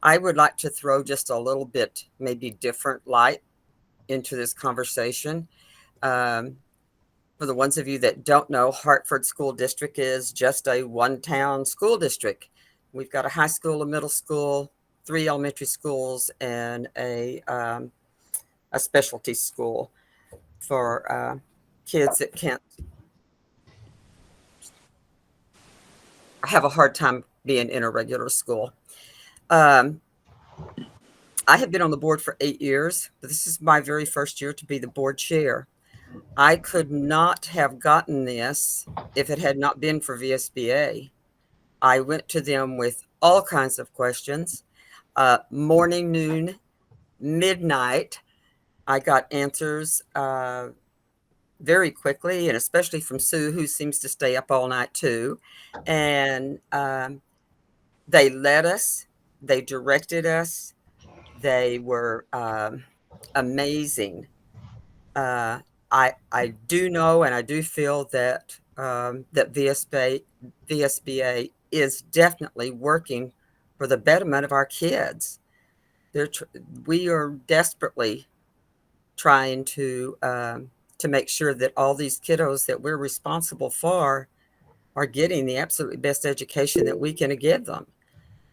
I would like to throw just a little bit, maybe different light into this conversation. For the ones of you that don't know, Hartford School District is just a one-town school district. We've got a high school, a middle school, 3 elementary schools, and a specialty school for kids that can't have a hard time being in a regular school. I have been on the board for 8 years, but this is my very first year to be the board chair. I could not have gotten this if it had not been for VSBA. I went to them with all kinds of questions, morning, noon, midnight. I got answers very quickly, and especially from Sue, who seems to stay up all night too. And they led us, they directed us, they were amazing. I do know, and I do feel that that VSBA is definitely working for the betterment of our kids. We are desperately trying to make sure that all these kiddos that we're responsible for are getting the absolutely best education that we can give them.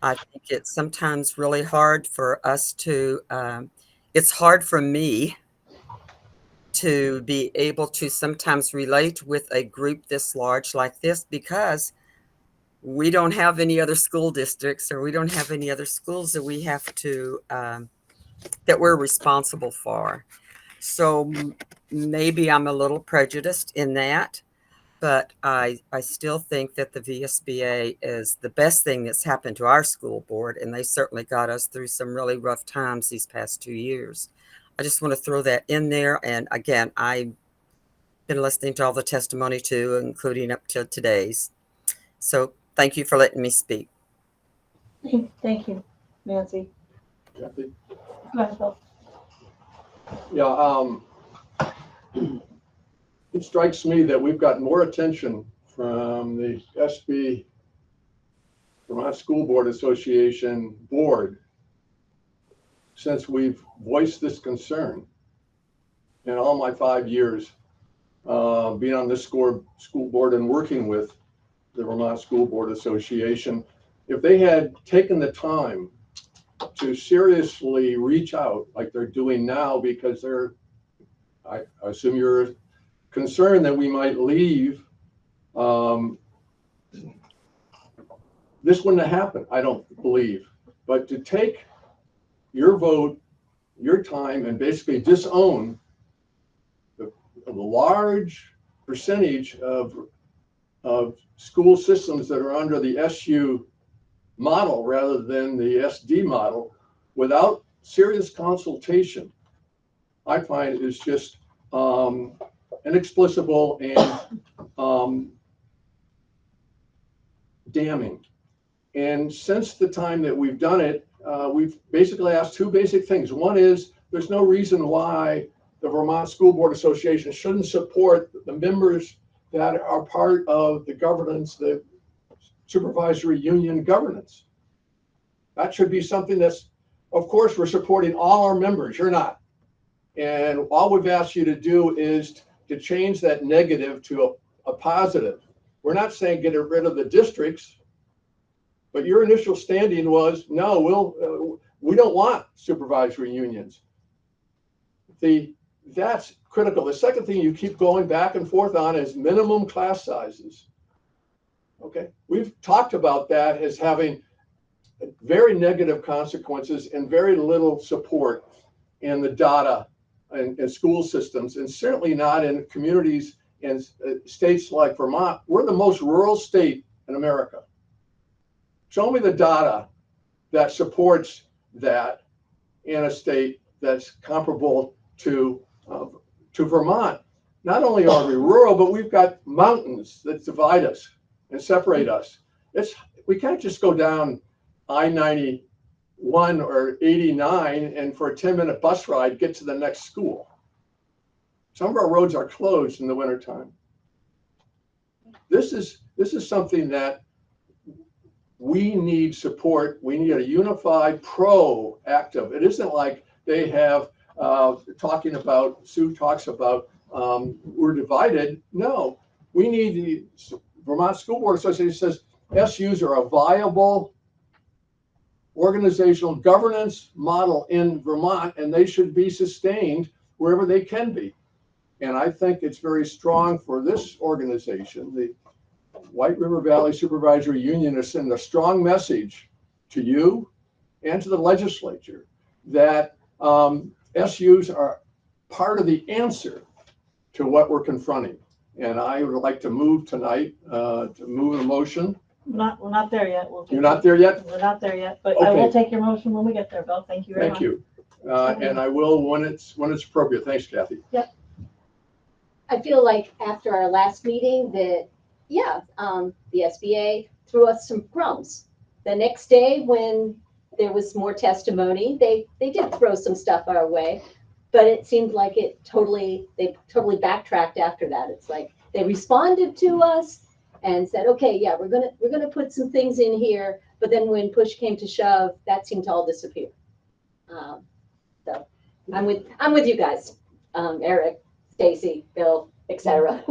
I think it's sometimes really hard for us to, it's hard for me to be able to sometimes relate with a group this large like this, because we don't have any other school districts, or we don't have any other schools that we have to, that we're responsible for. So maybe I'm a little prejudiced in that, but I still think that the VSBA is the best thing that's happened to our school board, and they certainly got us through some really rough times these past 2 years. I just want to throw that in there. And again, I've been listening to all the testimony too, including up to today's. So thank you for letting me speak. Thank you, Nancy. Kathy? Go ahead, Bill. Yeah, it strikes me that we've got more attention from the SB, Vermont School Board Association board, since we've voiced this concern in all my 5 years being on this school board and working with the Vermont School Board Association. If they had taken the time to seriously reach out like they're doing now, because I assume you're concerned that we might leave, this wouldn't have happened, I don't believe. But to take your vote, your time, and basically disown the large percentage of school systems that are under the SU model rather than the SD model without serious consultation, I find is just inexplicable and damning. And since the time that we've done it, we've basically asked 2 basic things. One is there's no reason why the Vermont School Board Association shouldn't support the members that are part of the governance, the supervisory union governance. That should be something that's, of course, we're supporting all our members. You're not. And all we've asked you to do is to change that negative to a positive. We're not saying get rid of the districts, but your initial standing was, no, we don't want supervisory unions. That's critical. The second thing you keep going back and forth on is minimum class sizes. Okay, we've talked about that as having very negative consequences and very little support in the data and school systems, and certainly not in communities in states like Vermont. We're the most rural state in America. Show me the data that supports that in a state that's comparable to Vermont. Not only are we rural, but we've got mountains that divide us and separate us. We can't just go down I-91 or 89 and for a 10-minute bus ride, get to the next school. Some of our roads are closed in the wintertime. This is something that we need support. We need a unified, proactive. It isn't like they have talking about, Sue talks about, we're divided. No, we need the Vermont School Board Association says SUs are a viable organizational governance model in Vermont, and they should be sustained wherever they can be. And I think it's very strong for this organization, the White River Valley Supervisory Union, to send a strong message to you and to the legislature that SUs are part of the answer to what we're confronting. And I would like to move tonight, to move a motion. We're not there yet. You're not there yet? We're not there yet, but I will Okay. take your motion when we get there, Bill. Thank you very much. Thank you. And I will when it's appropriate. Thanks, Kathy. Yep. I feel like after our last meeting that, the SBA threw us some crumbs. The next day when there was more testimony, they did throw some stuff our way, but it seemed like they totally backtracked after that. It's like they responded to us and said, okay, yeah, we're gonna put some things in here, but then when push came to shove, that seemed to all disappear. So I'm with you guys, Eric, Stacy, Bill, etc.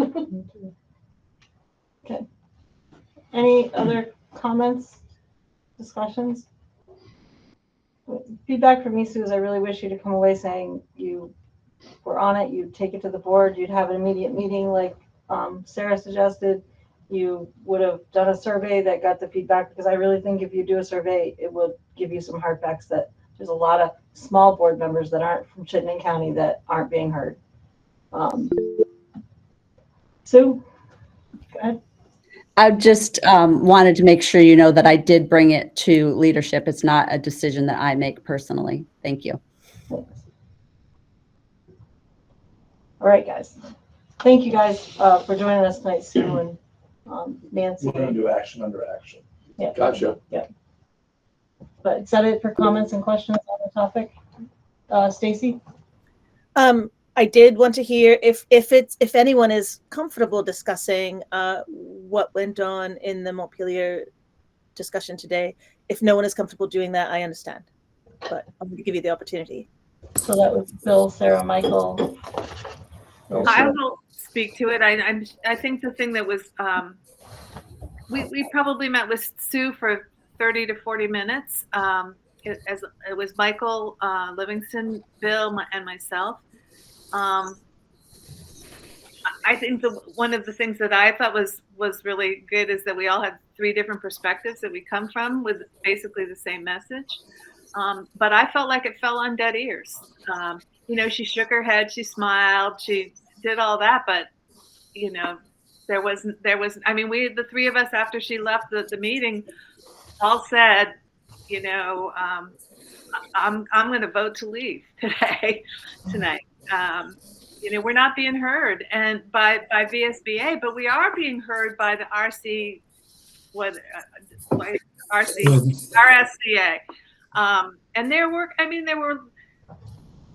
Okay. Any other comments, discussions? Feedback from me, Sue, is I really wish you to come away saying you were on it, you'd take it to the board, you'd have an immediate meeting like Sarah suggested. You would have done a survey that got the feedback, because I really think if you do a survey, it will give you some hard facts that there's a lot of small board members that aren't from Chittenden County that aren't being heard. Sue, go ahead. I just wanted to make sure you know that I did bring it to leadership. It's not a decision that I make personally. Thank you. All right, guys. Thank you guys for joining us tonight, Sue and Nancy. We're going to do action under action. Yeah. Gotcha. Yeah. But is that it for comments and questions on the topic? Stacy? I did want to hear if anyone is comfortable discussing what went on in the Montpelier discussion today. If no one is comfortable doing that, I understand, but I'm going to give you the opportunity. So that was Bill, Sarah, Michael. I will speak to it. I think the thing that was, we probably met with Sue for 30 to 40 minutes. It was Michael, Livingston, Bill, and myself. I think one of the things that I thought was really good is that we all had 3 different perspectives that we come from with basically the same message. But I felt like it fell on dead ears. She shook her head, she smiled, she did all that, but there was, we, the 3 of us, after she left the meeting, all said, I'm going to vote to leave tonight. We're not being heard and by VSBA, but we are being heard by the RSCA. And there were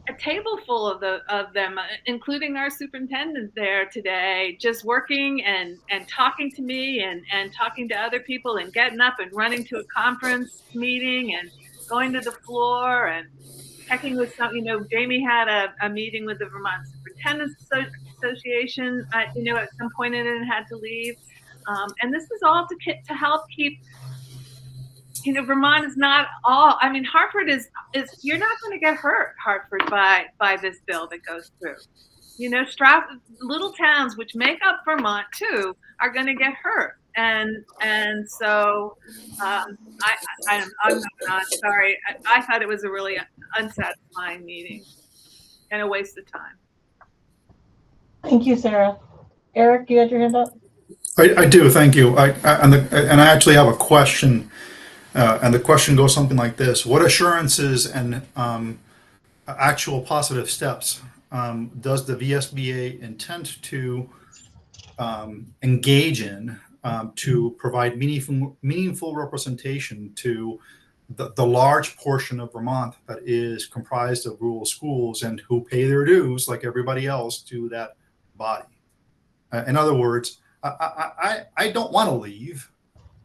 a table full of them, including our superintendent there today, just working and talking to me and talking to other people and getting up and running to a conference meeting and going to the floor and checking with some, Jamie had a meeting with the Vermont Superintendents Association, at some point in it and had to leave. And this is all to help keep, Vermont is not all, Hartford is you're not going to get hurt, Hartford, by this bill that goes through. Little towns, which make up Vermont too, are going to get hurt. And so I'm sorry. I thought it was a really unsatisfying meeting and a waste of time. Thank you, Sarah. Eric, you had your hand up? I do, thank you. And I actually have a question, and the question goes something like this: what assurances and actual positive steps does the VSBA intend to engage in to provide meaningful representation to the large portion of Vermont that is comprised of rural schools and who pay their dues like everybody else to that body. In other words, I don't want to leave,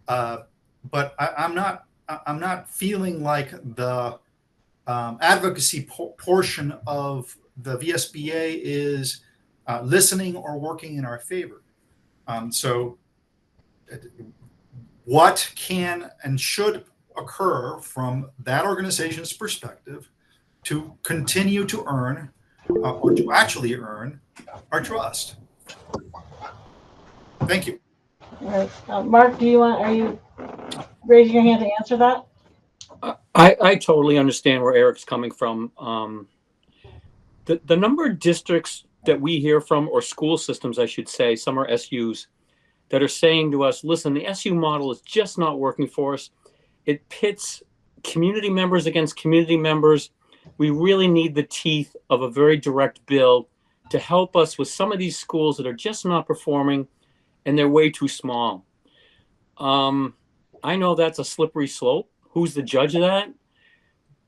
but I'm not feeling like the advocacy portion of the VSBA is listening or working in our favor. So what can and should occur from that organization's perspective to continue to earn or to actually earn our trust? Thank you. All right. Mark, are you raising your hand to answer that? I totally understand where Eric's coming from. The number of districts that we hear from, or school systems, I should say, some are SUs, that are saying to us, listen, the SU model is just not working for us. It pits community members against community members. We really need the teeth of a very direct bill to help us with some of these schools that are just not performing and they're way too small. I know that's a slippery slope. Who's the judge of that?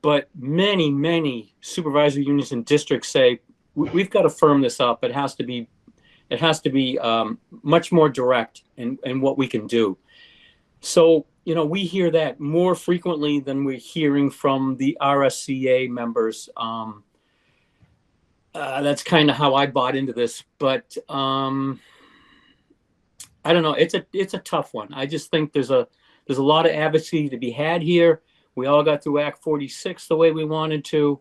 But many supervisory unions and districts say, we've got to firm this up. It has to be much more direct in what we can do. So, we hear that more frequently than we're hearing from the RSCA members. That's kind of how I bought into this, but I don't know. It's a tough one. I just think there's a lot of advocacy to be had here. We all got through Act 46 the way we wanted to.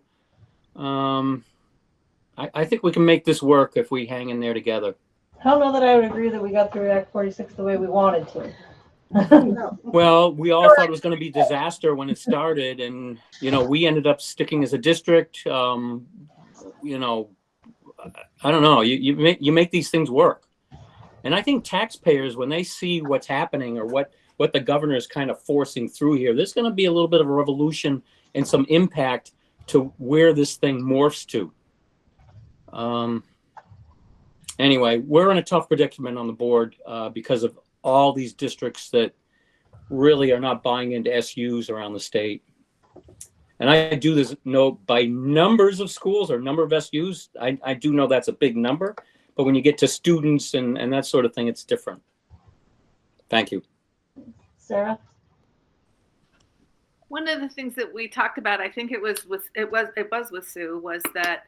I think we can make this work if we hang in there together. I don't know that I would agree that we got through Act 46 the way we wanted to. Well, we all thought it was going to be disaster when it started, and we ended up sticking as a district. I don't know. You make these things work, and I think taxpayers, when they see what's happening or what the governor is kind of forcing through here, there's going to be a little bit of a revolution and some impact to where this thing morphs to. Anyway, we're in a tough predicament on the board because of all these districts that really are not buying into SUs around the state. And I do this know by numbers of schools or number of SUs. I do know that's a big number, but when you get to students and that sort of thing, it's different. Thank you. Sarah? One of the things that we talked about, I think it was with Sue, was that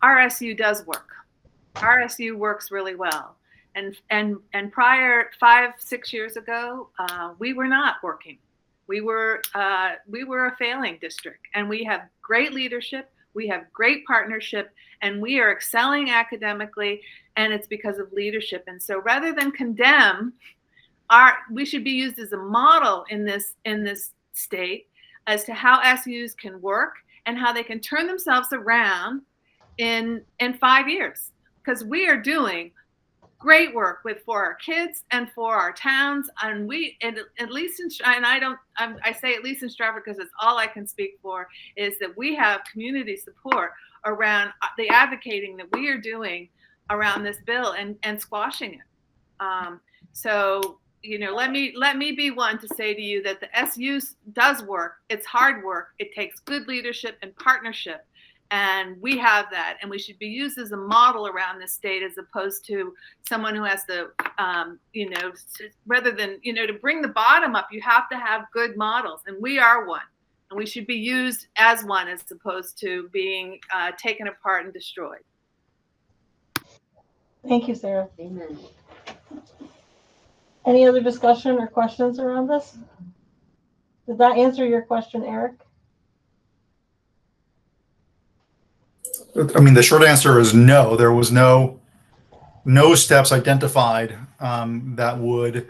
RSU does work. RSU works really well. And prior 5-6 years ago, we were not working. We were a failing district, and we have great leadership. We have great partnership, and we are excelling academically, and it's because of leadership. And so rather than condemn, we should be used as a model in this state as to how SUs can work and how they can turn themselves around in 5 years. Because we are doing great work for our kids and for our towns, and at least in Stratford because it's all I can speak for, is that we have community support around the advocating that we are doing around this bill and squashing it. So let me be one to say to you that the SU does work. It's hard work. It takes good leadership and partnership. And we have that, and we should be used as a model around the state as opposed to someone who has to, rather than, to bring the bottom up, you have to have good models, and we are one. And we should be used as one as opposed to being taken apart and destroyed. Thank you, Sarah. Amen. Any other discussion or questions around this? Did that answer your question, Eric? I mean, the short answer is no. There was no steps identified that would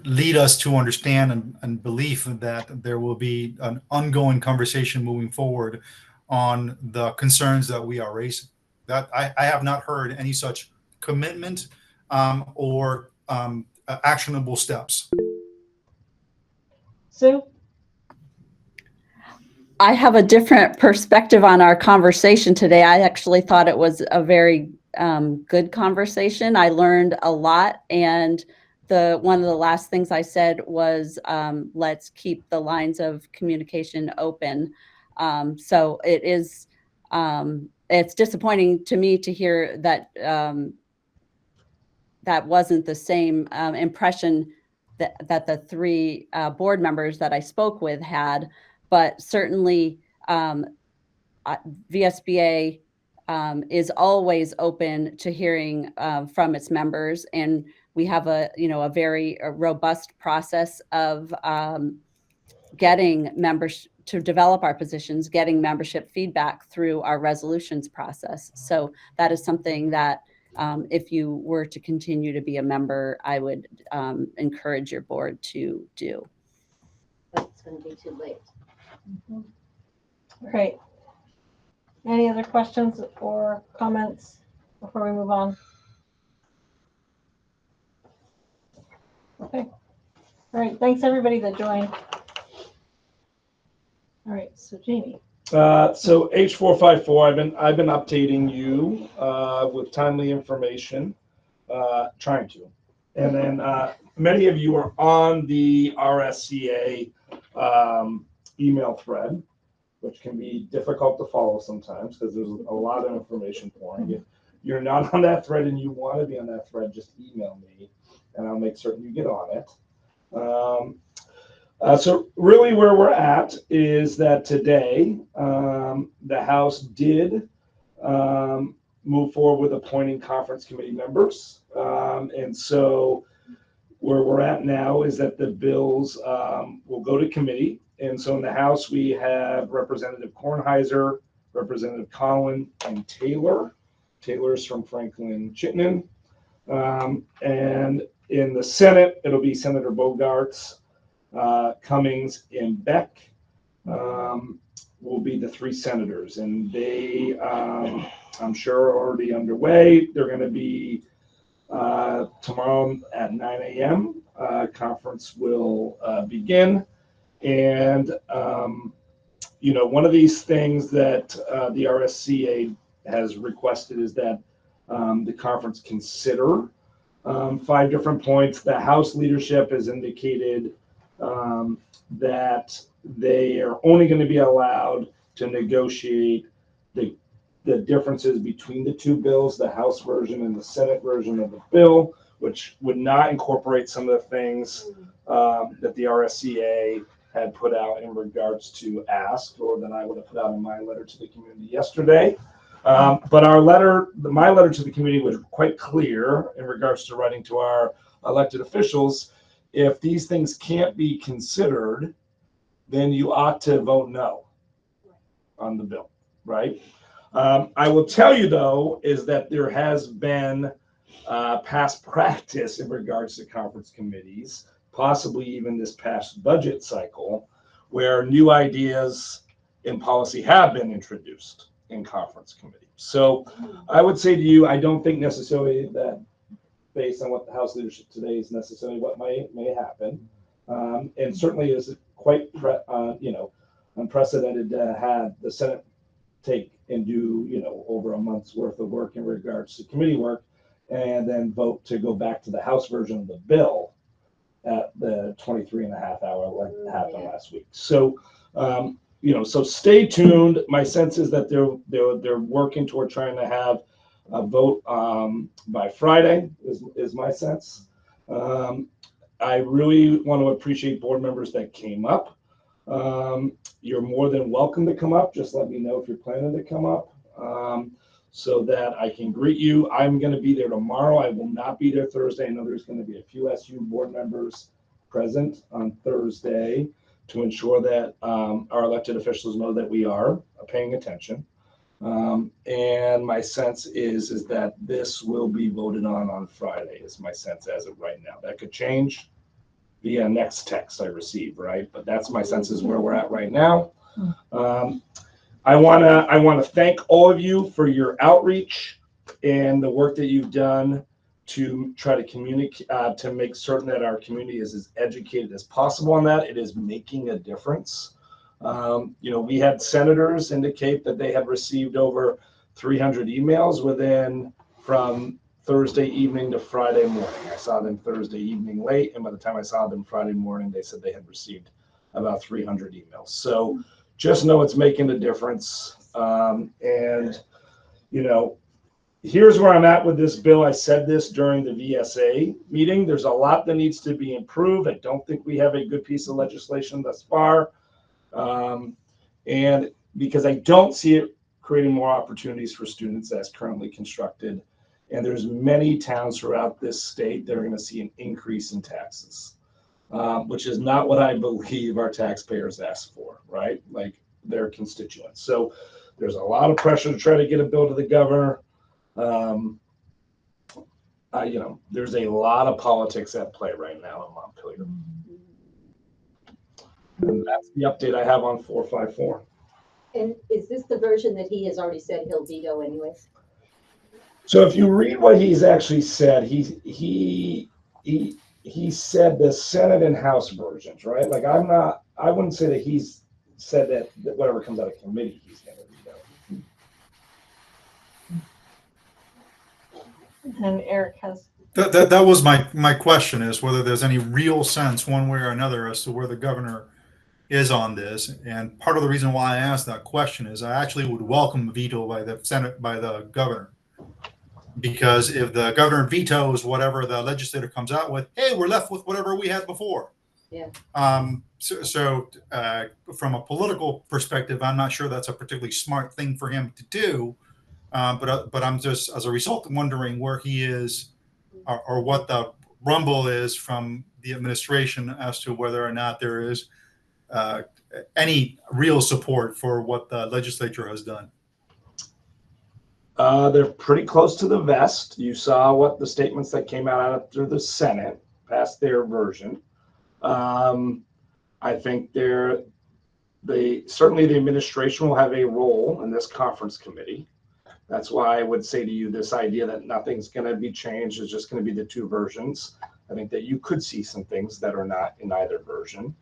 lead us to understand and belief that there will be an ongoing conversation moving forward on the concerns that we are raising. That I have not heard any such commitment or actionable steps. Sue? I have a different perspective on our conversation today. I actually thought it was a very good conversation. I learned a lot, and one of the last things I said was, let's keep the lines of communication open. So it is, it's disappointing to me to hear that that wasn't the same impression that the three board members that I spoke with had, but certainly VSBA is always open to hearing from its members, and we have a very robust process of getting members to develop our positions, getting membership feedback through our resolutions process. So that is something that if you were to continue to be a member, I would encourage your board to do. But it's going to be too late. Great. Any other questions or comments before we move on? Okay. All right. Thanks everybody that joined. All right. So Jamie. So H454, I've been updating you with timely information, trying to, and then many of you are on the RSCA email thread, which can be difficult to follow sometimes because there's a lot of information pouring. If you're not on that thread and you want to be on that thread, just email me, and I'll make certain you get on it. So really where we're at is that today the House did move forward with appointing conference committee members. And so where we're at now is that the bills will go to committee. And so in the House, we have Representative Kornheiser, Representative Collin, and Taylor. Taylor's from Franklin Chittenden. And in the Senate, it'll be Senator Bogarts, Cummings, and Beck will be the three senators, and they, I'm sure, are already underway. They're going to be tomorrow at 9 a.m. Conference will begin, and one of these things that the RSCA has requested is that the conference consider 5 different points. The House leadership has indicated that they are only going to be allowed to negotiate the differences between the two bills, the House version and the Senate version of the bill, which would not incorporate some of the things that the RSCA had put out in regards to ask, or that I would have put out in my letter to the community yesterday. But my letter to the community was quite clear in regards to writing to our elected officials. If these things can't be considered, then you ought to vote no on the bill, right? I will tell you, though, is that there has been past practice in regards to conference committees, possibly even this past budget cycle, where new ideas in policy have been introduced in conference committee. So I would say to you, I don't think necessarily that based on what the House leadership today is necessarily what may happen. And certainly is quite unprecedented to have the Senate take and do over a month's worth of work in regards to committee work, and then vote to go back to the House version of the bill at the 23.5 hour like happened last week. So so stay tuned. My sense is that they're working toward trying to have a vote by Friday is my sense. I really want to appreciate board members that came up. You're more than welcome to come up. Just let me know if you're planning to come up so that I can greet you. I'm going to be there tomorrow. I will not be there Thursday. I know there's going to be a few SU board members present on Thursday to ensure that our elected officials know that we are paying attention. And my sense is that this will be voted on Friday, is my sense as of right now. That could change via next text I receive, right? But that's my sense is where we're at right now. I want to thank all of you for your outreach and the work that you've done to try to communicate, to make certain that our community is as educated as possible on that. It is making a difference. We had senators indicate that they had received over 300 emails from Thursday evening to Friday morning. I saw them Thursday evening late, and by the time I saw them Friday morning, they said they had received about 300 emails. So just know it's making a difference. And, you know, here's where I'm at with this bill. I said this during the VSA meeting. There's a lot that needs to be improved. I don't think we have a good piece of legislation thus far. And because I don't see it creating more opportunities for students as currently constructed. And there's many towns throughout this state that are going to see an increase in taxes, which is not what I believe our taxpayers asked for, right? Like their constituents. So there's a lot of pressure to try to get a bill to the governor. You know, there's a lot of politics at play right now in Montpelier. And that's the update I have on 454. And is this the version that he has already said he'll veto anyways? So if you read what he's actually said, he said the Senate and House versions, right? Like I wouldn't say that he's said that whatever comes out of committee, he's going to veto. And Eric has. That was my question, is whether there's any real sense one way or another as to where the governor is on this. And part of the reason why I asked that question is I actually would welcome a veto by the Senate, by the governor. Because if the governor vetoes whatever the legislator comes out with, hey, we're left with whatever we had before. Yeah. So from a political perspective, I'm not sure that's a particularly smart thing for him to do. But I'm just, as a result, wondering where he is or what the rumble is from the administration as to whether or not there is any real support for what the legislature has done. They're pretty close to the vest. You saw what the statements that came out after the Senate passed their version. I think certainly the administration will have a role in this conference committee. That's why I would say to you, this idea that nothing's going to be changed is just going to be the two versions. I think that you could see some things that are not in either version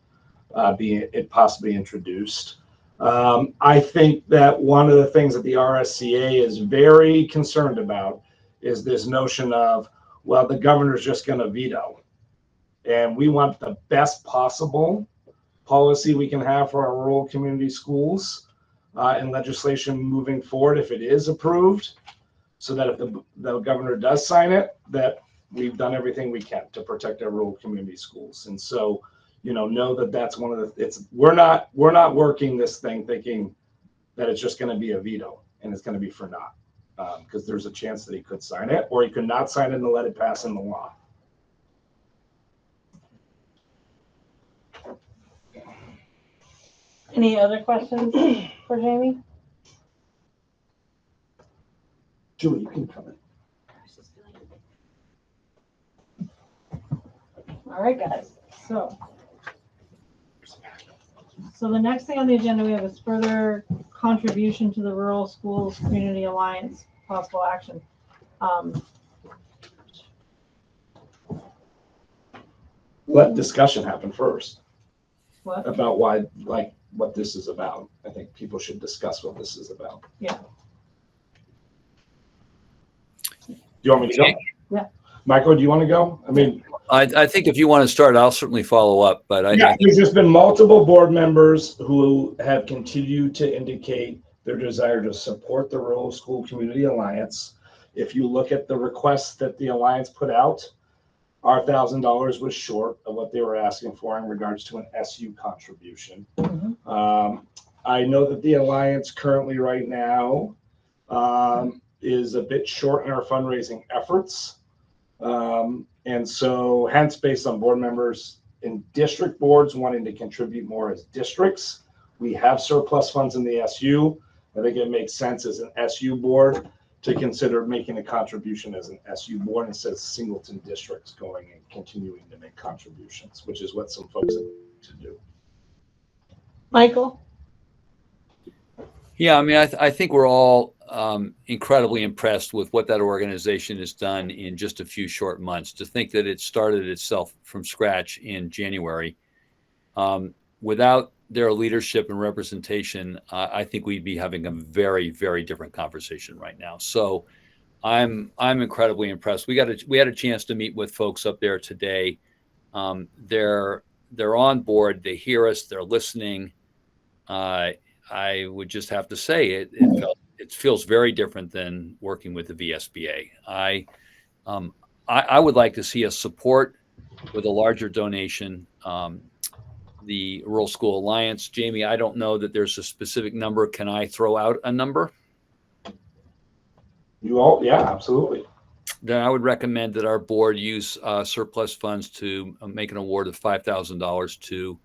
being it possibly introduced. I think that one of the things that the RSCA is very concerned about is this notion of, well, the governor's just going to veto. And we want the best possible policy we can have for our rural community schools and legislation moving forward if it is approved, so that if the governor does sign it, that we've done everything we can to protect our rural community schools. And so, you know that that's one of the, we're not working this thing thinking that it's just going to be a veto and it's going to be for naught, because there's a chance that he could sign it or he could not sign it and let it pass in the law. Any other questions for Jamie? Julie, you can come in. All right, guys. So the next thing on the agenda we have is further contribution to the Rural Schools Community Alliance possible action. Let discussion happen first. What? About why, like, what this is about. I think people should discuss what this is about. Yeah. Do you want me to go? Yeah. Michael, do you want to go? I mean, I think if you want to start, I'll certainly follow up. But there's just been multiple board members who have continued to indicate their desire to support the Rural School Community Alliance. If you look at the requests that the Alliance put out, our $1,000 was short of what they were asking for in regards to an SU contribution. I know that the Alliance currently right now is a bit short in our fundraising efforts. And so hence, based on board members in district boards wanting to contribute more as districts, we have surplus funds in the SU. I think it makes sense as an SU board to consider making a contribution as an SU board instead of singleton districts going and continuing to make contributions, which is what some folks have to do. Michael? Yeah, I mean, I think we're all incredibly impressed with what that organization has done in just a few short months. To think that it started itself from scratch in January, without their leadership and representation, I think we'd be having a very, very different conversation right now. So I'm incredibly impressed. We had a chance to meet with folks up there today. They're on board. They hear us. They're listening. I would just have to say it feels very different than working with the VSBA. I would like to see us support with a larger donation the Rural School Alliance. Jamie, I don't know that there's a specific number. Can I throw out a number? Yeah, absolutely. Then I would recommend that our board use surplus funds to make an award of $5,000 to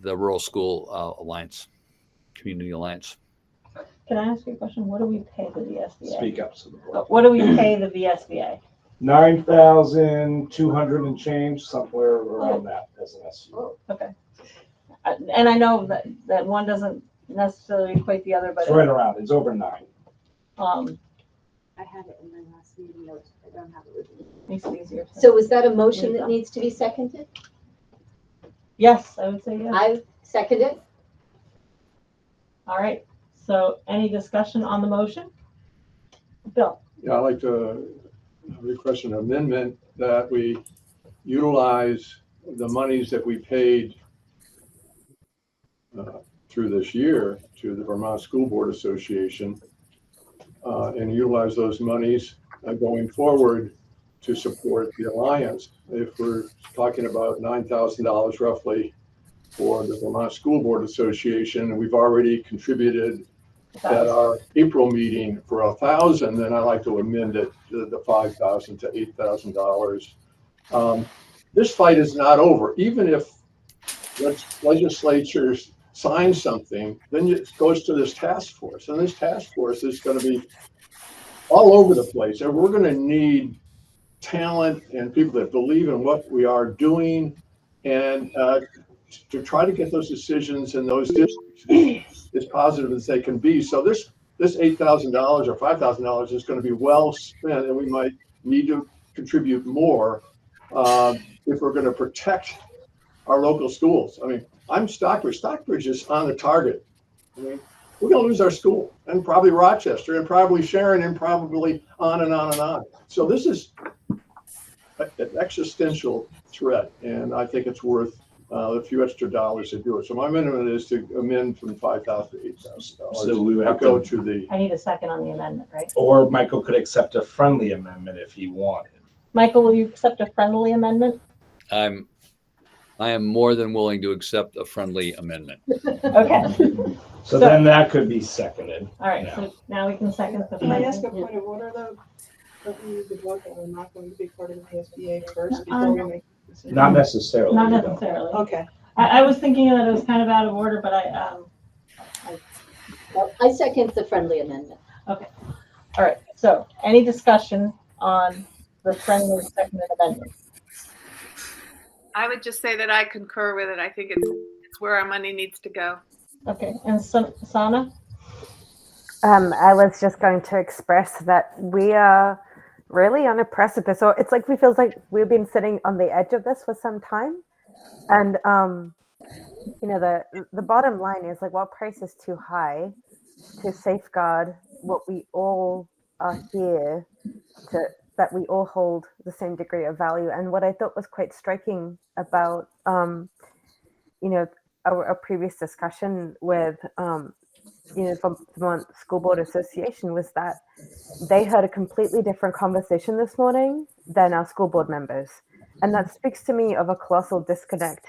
the Rural School Alliance, Community Alliance. Can I ask you a question? What do we pay the VSBA? Speak up to the board. What do we pay the VSBA? 9,200 and change, somewhere around that as an SU. Okay. And I know that one doesn't necessarily equate the other, but It's right around. It's over 9. I had it in my last meeting notes. I don't have it with me. Makes it easier. So is that a motion that needs to be seconded? Yes, I would say yes. I second it. All right. So any discussion on the motion? Bill? Yeah, I'd like to request an amendment that we utilize the monies that we paid through this year to the Vermont School Board Association and utilize those monies going forward to support the Alliance. If we're talking about $9,000 roughly for the Vermont School Board Association, and we've already contributed at our April meeting for $1,000, then I'd like to amend it to the $5,000 to $8,000. This fight is not over. Even if legislatures sign something, then it goes to this task force, and this task force is going to be all over the place, and we're going to need talent and people that believe in what we are doing, and to try to get those decisions in those districts as positive as they can be. So this $8,000 or $5,000 is going to be well spent, and we might need to contribute more if we're going to protect our local schools. I mean, I'm Stockbridge. Stockbridge is on the target. I mean, we're going to lose our school, and probably Rochester, and probably Sharon, and probably on and on and on. So this is an existential threat, and I think it's worth a few extra dollars to do it. So my amendment is to amend from $5,000 to $8,000. So we would have go to to the. I need a second on the amendment, right? Or Michael could accept a friendly amendment if he wanted. Michael, will you accept a friendly amendment? I am more than willing to accept a friendly amendment. Okay. So then that could be seconded. All right, Yeah. so now we can second the. Can I ask a point of order though? Don't we use the vote that we're not going to be part of the SBA first before we make the decision? Not necessarily. Not you don't. necessarily. Okay. I was thinking that it was kind of out of order, but Well, I second the friendly amendment. okay. All right, so any discussion on the friendly seconded amendment? I would just say that I concur with it. I think it's where our money needs to go. Okay, and Sana? I was just going to express that we are really on a precipice. So it's like we feels like we've been sitting on the edge of this for some time. And you know, the bottom line is like, while price is too high to safeguard what we all are here to, that we all hold the same degree of value. And what I thought was quite striking about you know, our previous discussion with you know, from Vermont School Board Association was that they had a completely different conversation this morning than our school board members. And that speaks to me of a colossal disconnect,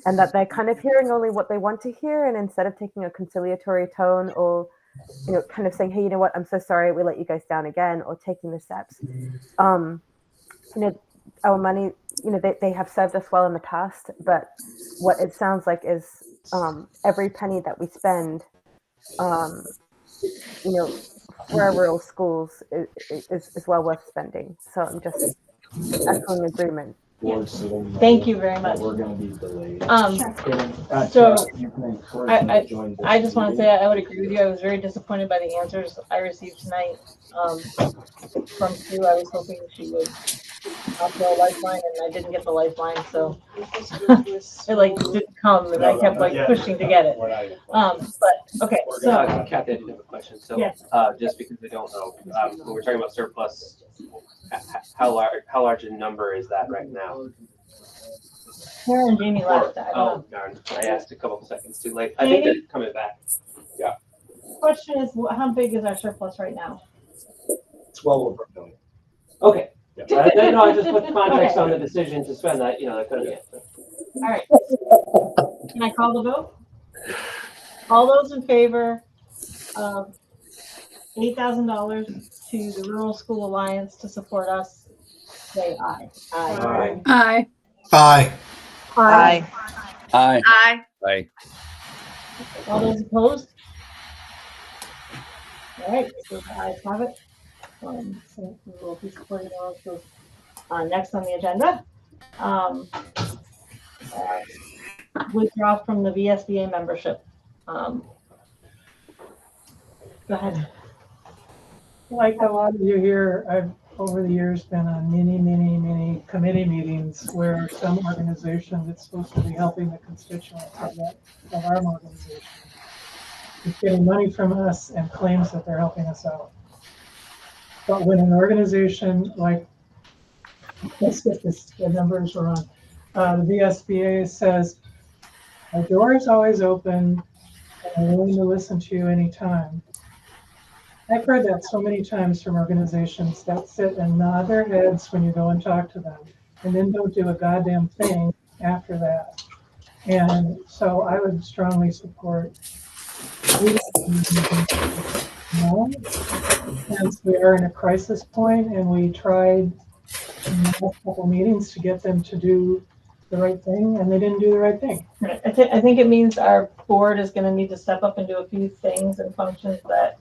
and that they're kind of hearing only what they want to hear. And instead of taking a conciliatory tone or, you know, kind of saying, hey, you know what, I'm so sorry, we let you guys down again, or taking the steps, you know, our money, you know, they have served us well in the past, but what it sounds like is every penny that we spend, you know, for our rural schools is well worth spending. So I'm just echoing agreement. Thank you very much. We're going to be delayed. So you can encourage them to join this I just want to meeting. say I would agree with you. I was very disappointed by the answers I received tonight from Sue. I was hoping she would out to a lifeline, and I didn't get the lifeline, so it like didn't come, and I kept like pushing to get it. But okay, so Kathy, I do have a question. So, yes. Just because we don't know, when we're talking about surplus, how large a number is that right now? Sarah and Jamie left. I don't Oh, know. darn! I asked a couple of seconds too late. I think they're coming back. Yeah. Question is, how big is our surplus right now? It's well over $1 million. Okay. No, I just put context on the decision to spend that. That could have been. All right. Can I call the vote? All those in favor of $8,000 to the Rural School Alliance to support us, say aye. Aye. Aye. Aye. Aye. Aye. Aye. All those opposed? All right, so the ayes have it. So we will be supporting the Rural Schools. Next on the agenda, withdraw from the VSBA membership. Go ahead. Like a lot of you here, I've over the years been on many committee meetings where some organization that's supposed to be helping the constituents of our organization is getting money from us and claims that they're helping us out. But when an organization like, let's get the numbers wrong, the VSBA says, our door is always open and I'm willing to listen to you anytime. I've heard that so many times from organizations that sit and nod their heads when you go and talk to them and then don't do a goddamn thing after that. And so I would strongly support, since we are in a crisis point and we tried in the last couple meetings to get them to do the right thing and they didn't do the right thing. Right. I think it means our board is going to need to step up and do a few things and functions that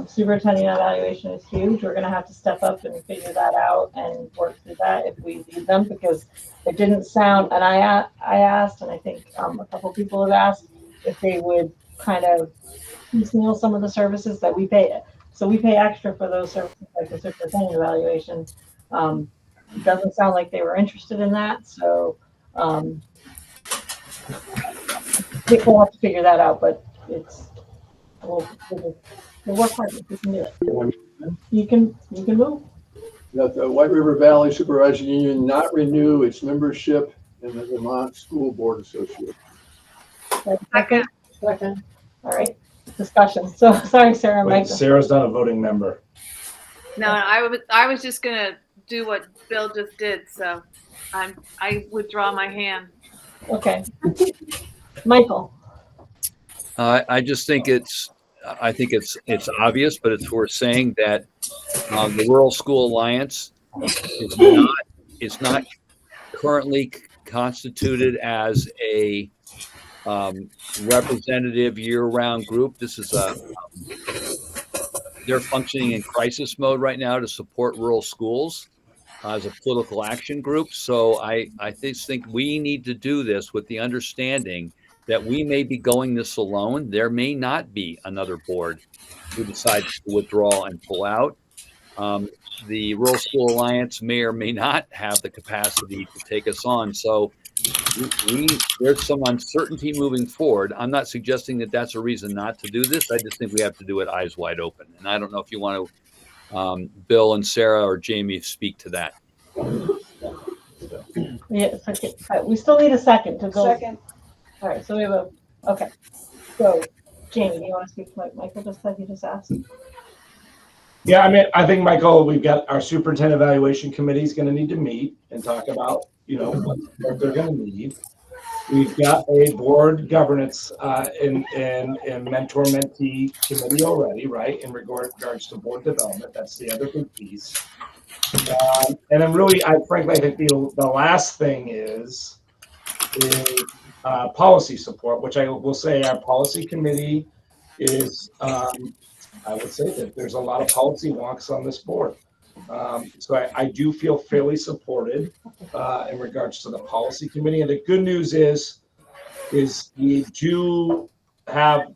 superintendent evaluation is huge. We're going to have to step up and figure that out and work through that if we need them, because it didn't sound, and I asked, and I think a couple people have asked if they would kind of piecemeal some of the services that we pay. So we pay extra for those services like the superintendent evaluation. It doesn't sound like they were interested in that. So I think we'll have to figure that out, but we'll work hard. We can do it. You can move. That the White River Valley Supervisory Union not renew its membership in the Vermont School Board Association. Second. Second. All right. Discussion. So sorry, Sarah. Wait, Sarah's not a voting member. No, I was just gonna do what Bill just did, so I withdraw my hand. Okay. Michael. I just think it's obvious, but it's worth saying that the Rural School Alliance is not currently constituted as a representative year-round group. This is they're functioning in crisis mode right now to support rural schools as a political action group. So I just think we need to do this with the understanding that we may be going this alone. There may not be another board who decides to withdraw and pull out. The Rural School Alliance may or may not have the capacity to take us on. So there's some uncertainty moving forward. I'm not suggesting that that's a reason not to do this. I just think we have to do it eyes wide open. And I don't know if you want to, Bill and Sarah or Jamie, speak to that. Yeah, second. We still need a second to go. Second. All right, so we have okay. So, Jamie, do you want to speak to what Michael just said? You just asked. Yeah, I mean, I think, Michael, we've got our superintendent evaluation committee is going to need to meet and talk about, what they're going to need. We've got a board governance and mentor-mentee committee already, right, in regards to board development. That's the other big piece. And then really, frankly, I think the last thing is policy support, which I will say our policy committee is, I would say that there's a lot of policy wonks on this board. So I do feel fairly supported in regards to the policy committee. And the good news is we do have,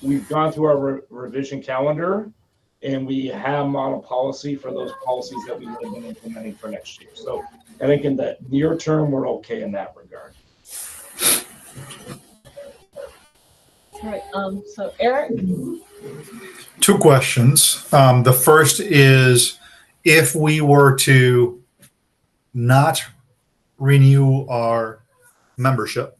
we've gone through our revision calendar and we have model policy for those policies that we would have been implementing for next year. So I think in the near term, we're okay in that regard. All right, so Eric? Two questions. The first is, if we were to not renew our membership,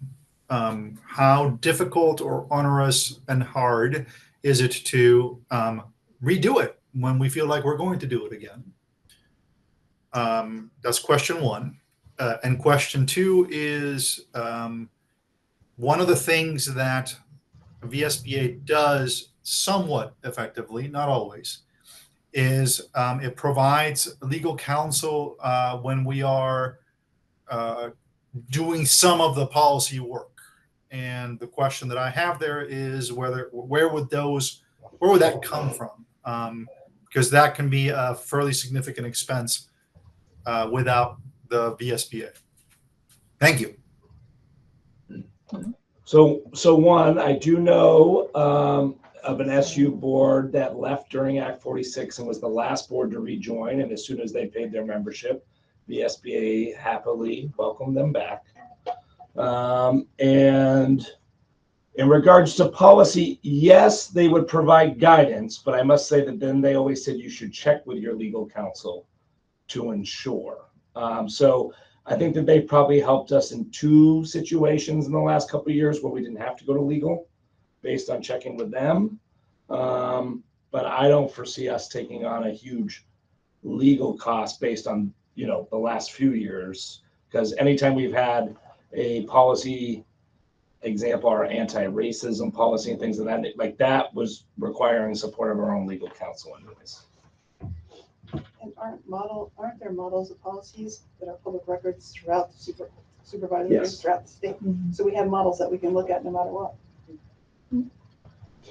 how difficult or onerous and hard is it to redo it when we feel like we're going to do it again? That's question one. And question two is, one of the things that VSBA does somewhat effectively, not always, is it provides legal counsel when we are doing some of the policy work. And the question that I have there is where would that come from? Because that can be a fairly significant expense without the VSBA. Thank you. So one, I do know of an SU board that left during Act 46 and was the last board to rejoin. And as soon as they paid their membership, the SBA happily welcomed them back. And in regards to policy, yes, they would provide guidance, but I must say that then they always said you should check with your legal counsel to ensure. So I think that they probably helped us in 2 situations in the last couple of years where we didn't have to go to legal based on checking with them. But I don't foresee us taking on a huge legal cost based on, the last few years, because anytime we've had a policy, example, our anti-racism policy and things of that, like that was requiring support of our own legal counsel anyways. And aren't there models of policies that are public records throughout the supervisory Yes. throughout the state? So we have models that we can look at no matter what.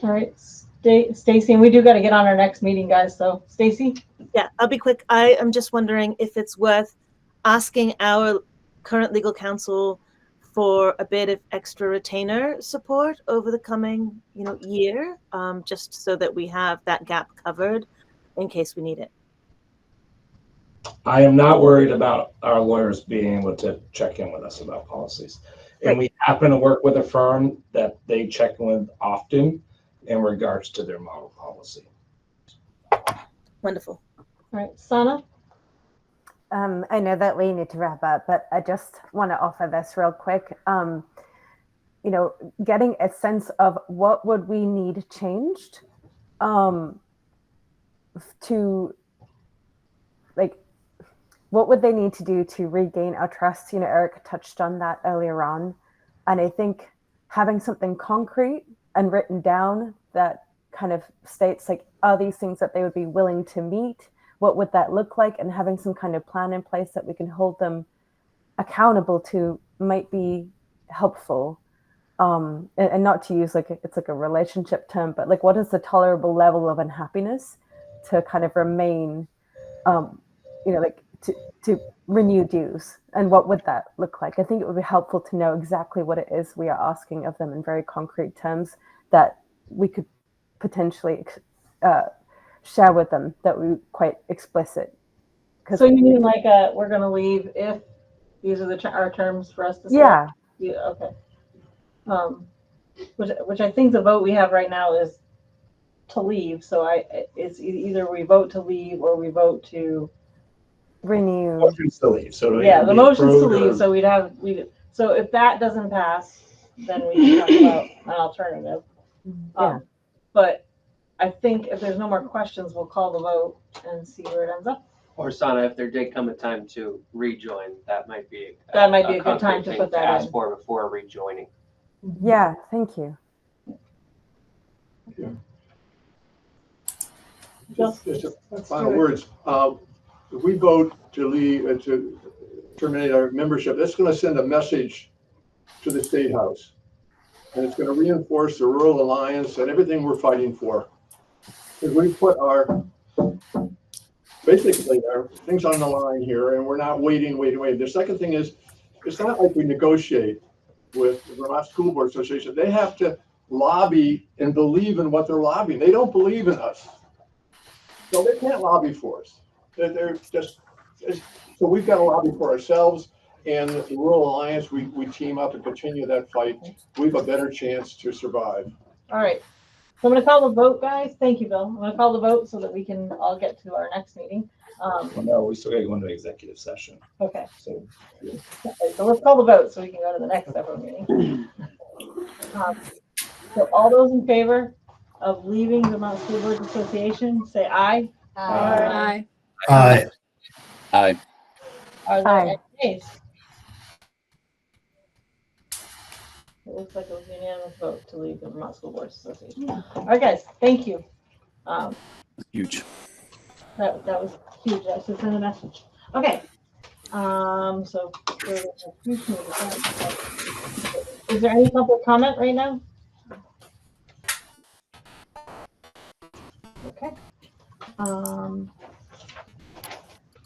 All right, Stacy, and we do got to get on our next meeting, guys. So Stacy? Yeah, I'll be quick. I am just wondering if it's worth asking our current legal counsel for a bit of extra retainer support over the coming, year, just so that we have that gap covered in case we need it. I am not worried about our lawyers being able to check in with us about policies. And we happen to work with a firm that they check with often in regards to their model policy. Wonderful. All right, Sana? I know that we need to wrap up, but I just want to offer this real quick. Getting a sense of what would we need changed to, what would they need to do to regain our trust? Eric touched on that earlier on. And I think having something concrete and written down that kind of states are these things that they would be willing to meet? What would that look like? And having some kind of plan in place that we can hold them accountable to might be helpful. And not to use it's a relationship term, but what is the tolerable level of unhappiness to kind of remain, to renew dues, and what would that look like? I think it would be helpful to know exactly what it is we are asking of them in very concrete terms that we could potentially share with them, that we quite explicit. So you mean we're going to leave if these are our terms for us to Yeah. Yeah. Okay. Which I think the vote we have right now is to leave. So it's either we vote to leave or we vote to renew. Motion's to leave. So yeah, the motion's to leave. So so if that doesn't pass, then we can talk about an alternative. Yeah. But I think if there's no more questions, we'll call the vote and see where it ends up. Or Sana, if there did come a time to rejoin, that might be a good time to concrete put thing that ask in. for before rejoining. Yeah, thank you. Just final words. If we vote to leave, to terminate our membership, that's going to send a message to the State House. And it's going to reinforce the Rural Alliance and everything we're fighting for. If we put basically our things on the line here, and we're not waiting. The second thing is, it's not like we negotiate with the Vermont School Board Association. They have to lobby and believe in what they're lobbying. They don't believe in us. So they can't lobby for us. They're just, so we've got to lobby for ourselves. And the Rural Alliance, we team up and continue that fight. We have a better chance to survive. All right. So I'm gonna call the vote, guys. Thank you, Bill. I'm gonna call the vote so that we can all get to our next meeting. Well, no, we still gotta go into executive session. Okay. So, Okay, so let's call the vote so we can go to the next several meeting. So all those in favor of leaving the Vermont School Boards Association, say aye. Aye. Aye. Aye. Are there Aye. any nays? It looks like it was a unanimous vote to leave the Vermont School Boards Association. All right, guys, thank you. Huge. That was huge. That should send a message. Okay. So is there any public comment right now? Okay.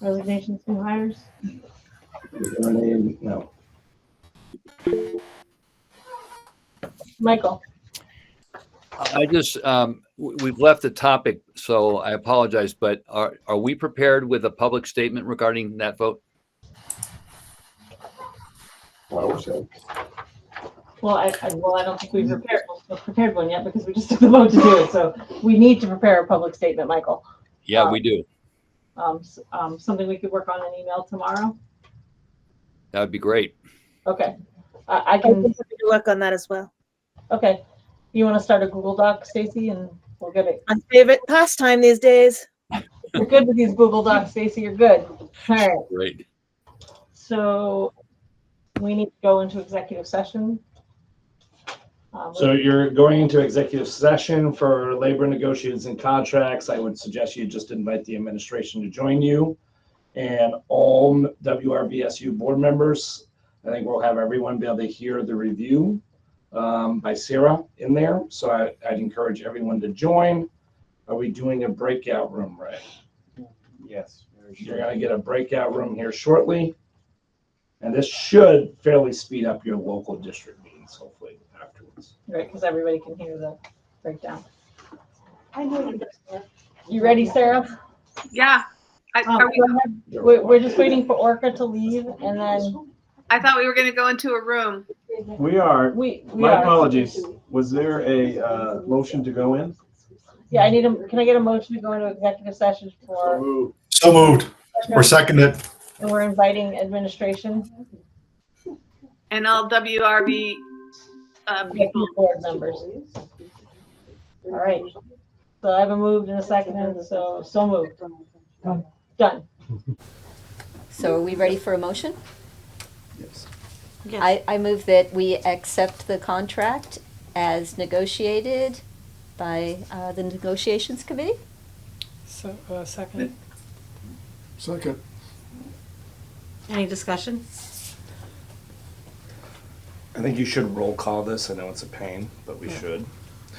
Resignations, new hires. No. Michael. I just, we've left the topic, so I apologize, but are we prepared with a public statement regarding that vote? Well, I don't think we've prepared one yet because we just took the vote to do it. So we need to prepare a public statement, Michael. Yeah, we do. Something we could work on an email tomorrow. That would be great. Okay. I can work on that as well. Okay. You want to start a Google Doc, Stacy, and we'll get it. My favorite pastime these days. You're good with these Google Docs, Stacy. You're good. All right. Great. So we need to go into executive session. So you're going into executive session for labor negotiations and contracts. I would suggest you just invite the administration to join you and all WRVSU board members. I think we'll have everyone be able to hear the review by Sarah in there. So I'd encourage everyone to join. Are we doing a breakout room, Ray? Yes. You're going to get a breakout room here shortly. And this should fairly speed up your local district meetings, hopefully, afterwards. Right, because everybody can hear the breakdown. You ready, Sarah? Yeah. Are we, Go ahead. We're just waiting for Orca to leave, and then I thought we were going to go into a room. We are. we My are. apologies. Was there a motion to go in? Yeah, I need a. Can I get a motion to go into executive session for? So moved. Or seconded. And we're inviting administration. And all WRV people. Board members. All right. So I have a moved and a second, so moved. Done. So are we ready for a motion? Yes. I move that we accept the contract as negotiated by the negotiations committee. So, second. Second. Any discussion? I think you should roll call this. I know it's a pain, but we should.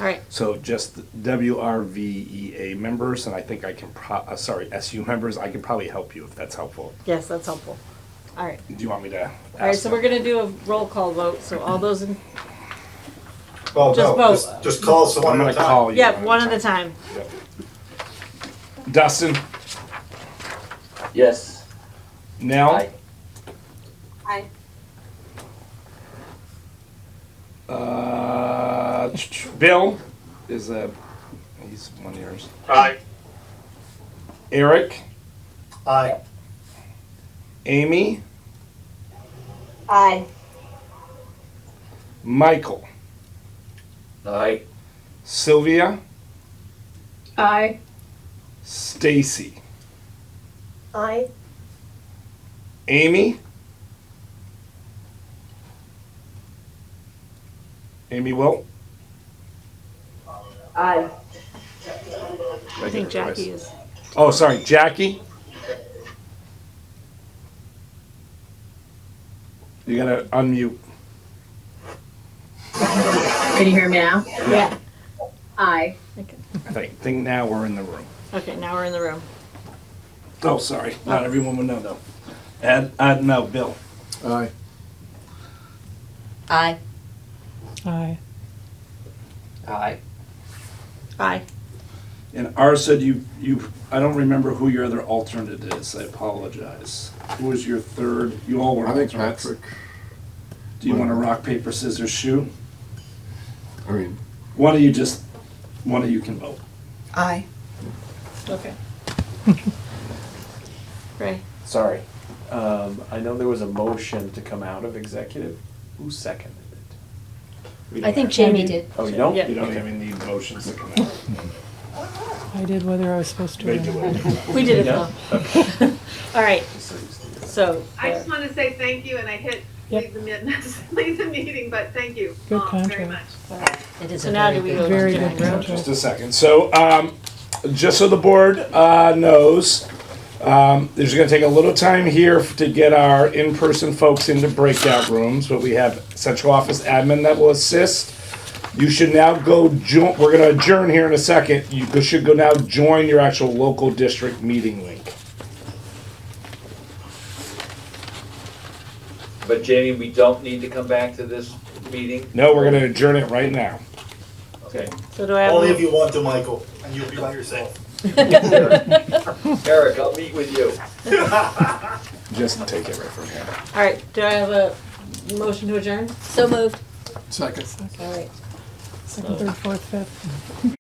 All right. So just WRVEA members, and I think I can, SU members, I can probably help you if that's helpful. Yes, that's helpful. All right. Do you want me to ask All right, so them? we're gonna do a roll call vote. So all those in, Well, Just no, vote. just call us I'm one gonna at a time. call you. yeah, one at a time. Yep. Dustin, Yes. Nell, Aye. Aye. Bill is he's one of yours. Aye. Eric, Aye. Amy, Aye. Michael, Aye. Sylvia, Aye. Stacy, Aye. Amy, Wilt. Aye. I think Jackie is. Oh, sorry, Jackie. You gotta unmute. Can you hear me now? Yeah. Aye. I think now we're in the room. Okay, now we're in the room. Oh, sorry. Not everyone would know though. No, Bill. Aye. Aye. Aye. Aye. Aye. And R said I don't remember who your other alternate is. I apologize. Who was your third? You all were I think alternates. Patrick. Do you want to rock, paper, scissors, shoot? I mean, One of you can vote. Aye. Okay. Ray? Sorry. I know there was a motion to come out of executive. Who seconded it? We I don't think have- Jamie did. Oh, you don't? You don't even need motions to come out. I did whether I was supposed to. They do it. We did it Yeah. though. All right, so. I just want to say thank you, and I hit leave the meeting, but thank you Good all very contract. much. It is So a now do we go to Very general good road? contract. Just a second. So, just so the board knows, there's going to take a little time here to get our in-person folks into breakout rooms, but we have central office admin that will assist. You should now go join. We're going to adjourn here in a second. You should go now join your actual local district meeting link. But Jamie, we don't need to come back to this meeting? No, we're going to adjourn it right now. Okay. So do I have? Only if you want to, Michael, and you'll be by yourself. Eric, I'll meet with you. Just take it right from here. All right, do I have a motion to adjourn? So moved. second. All right. Second, third, fourth, fifth.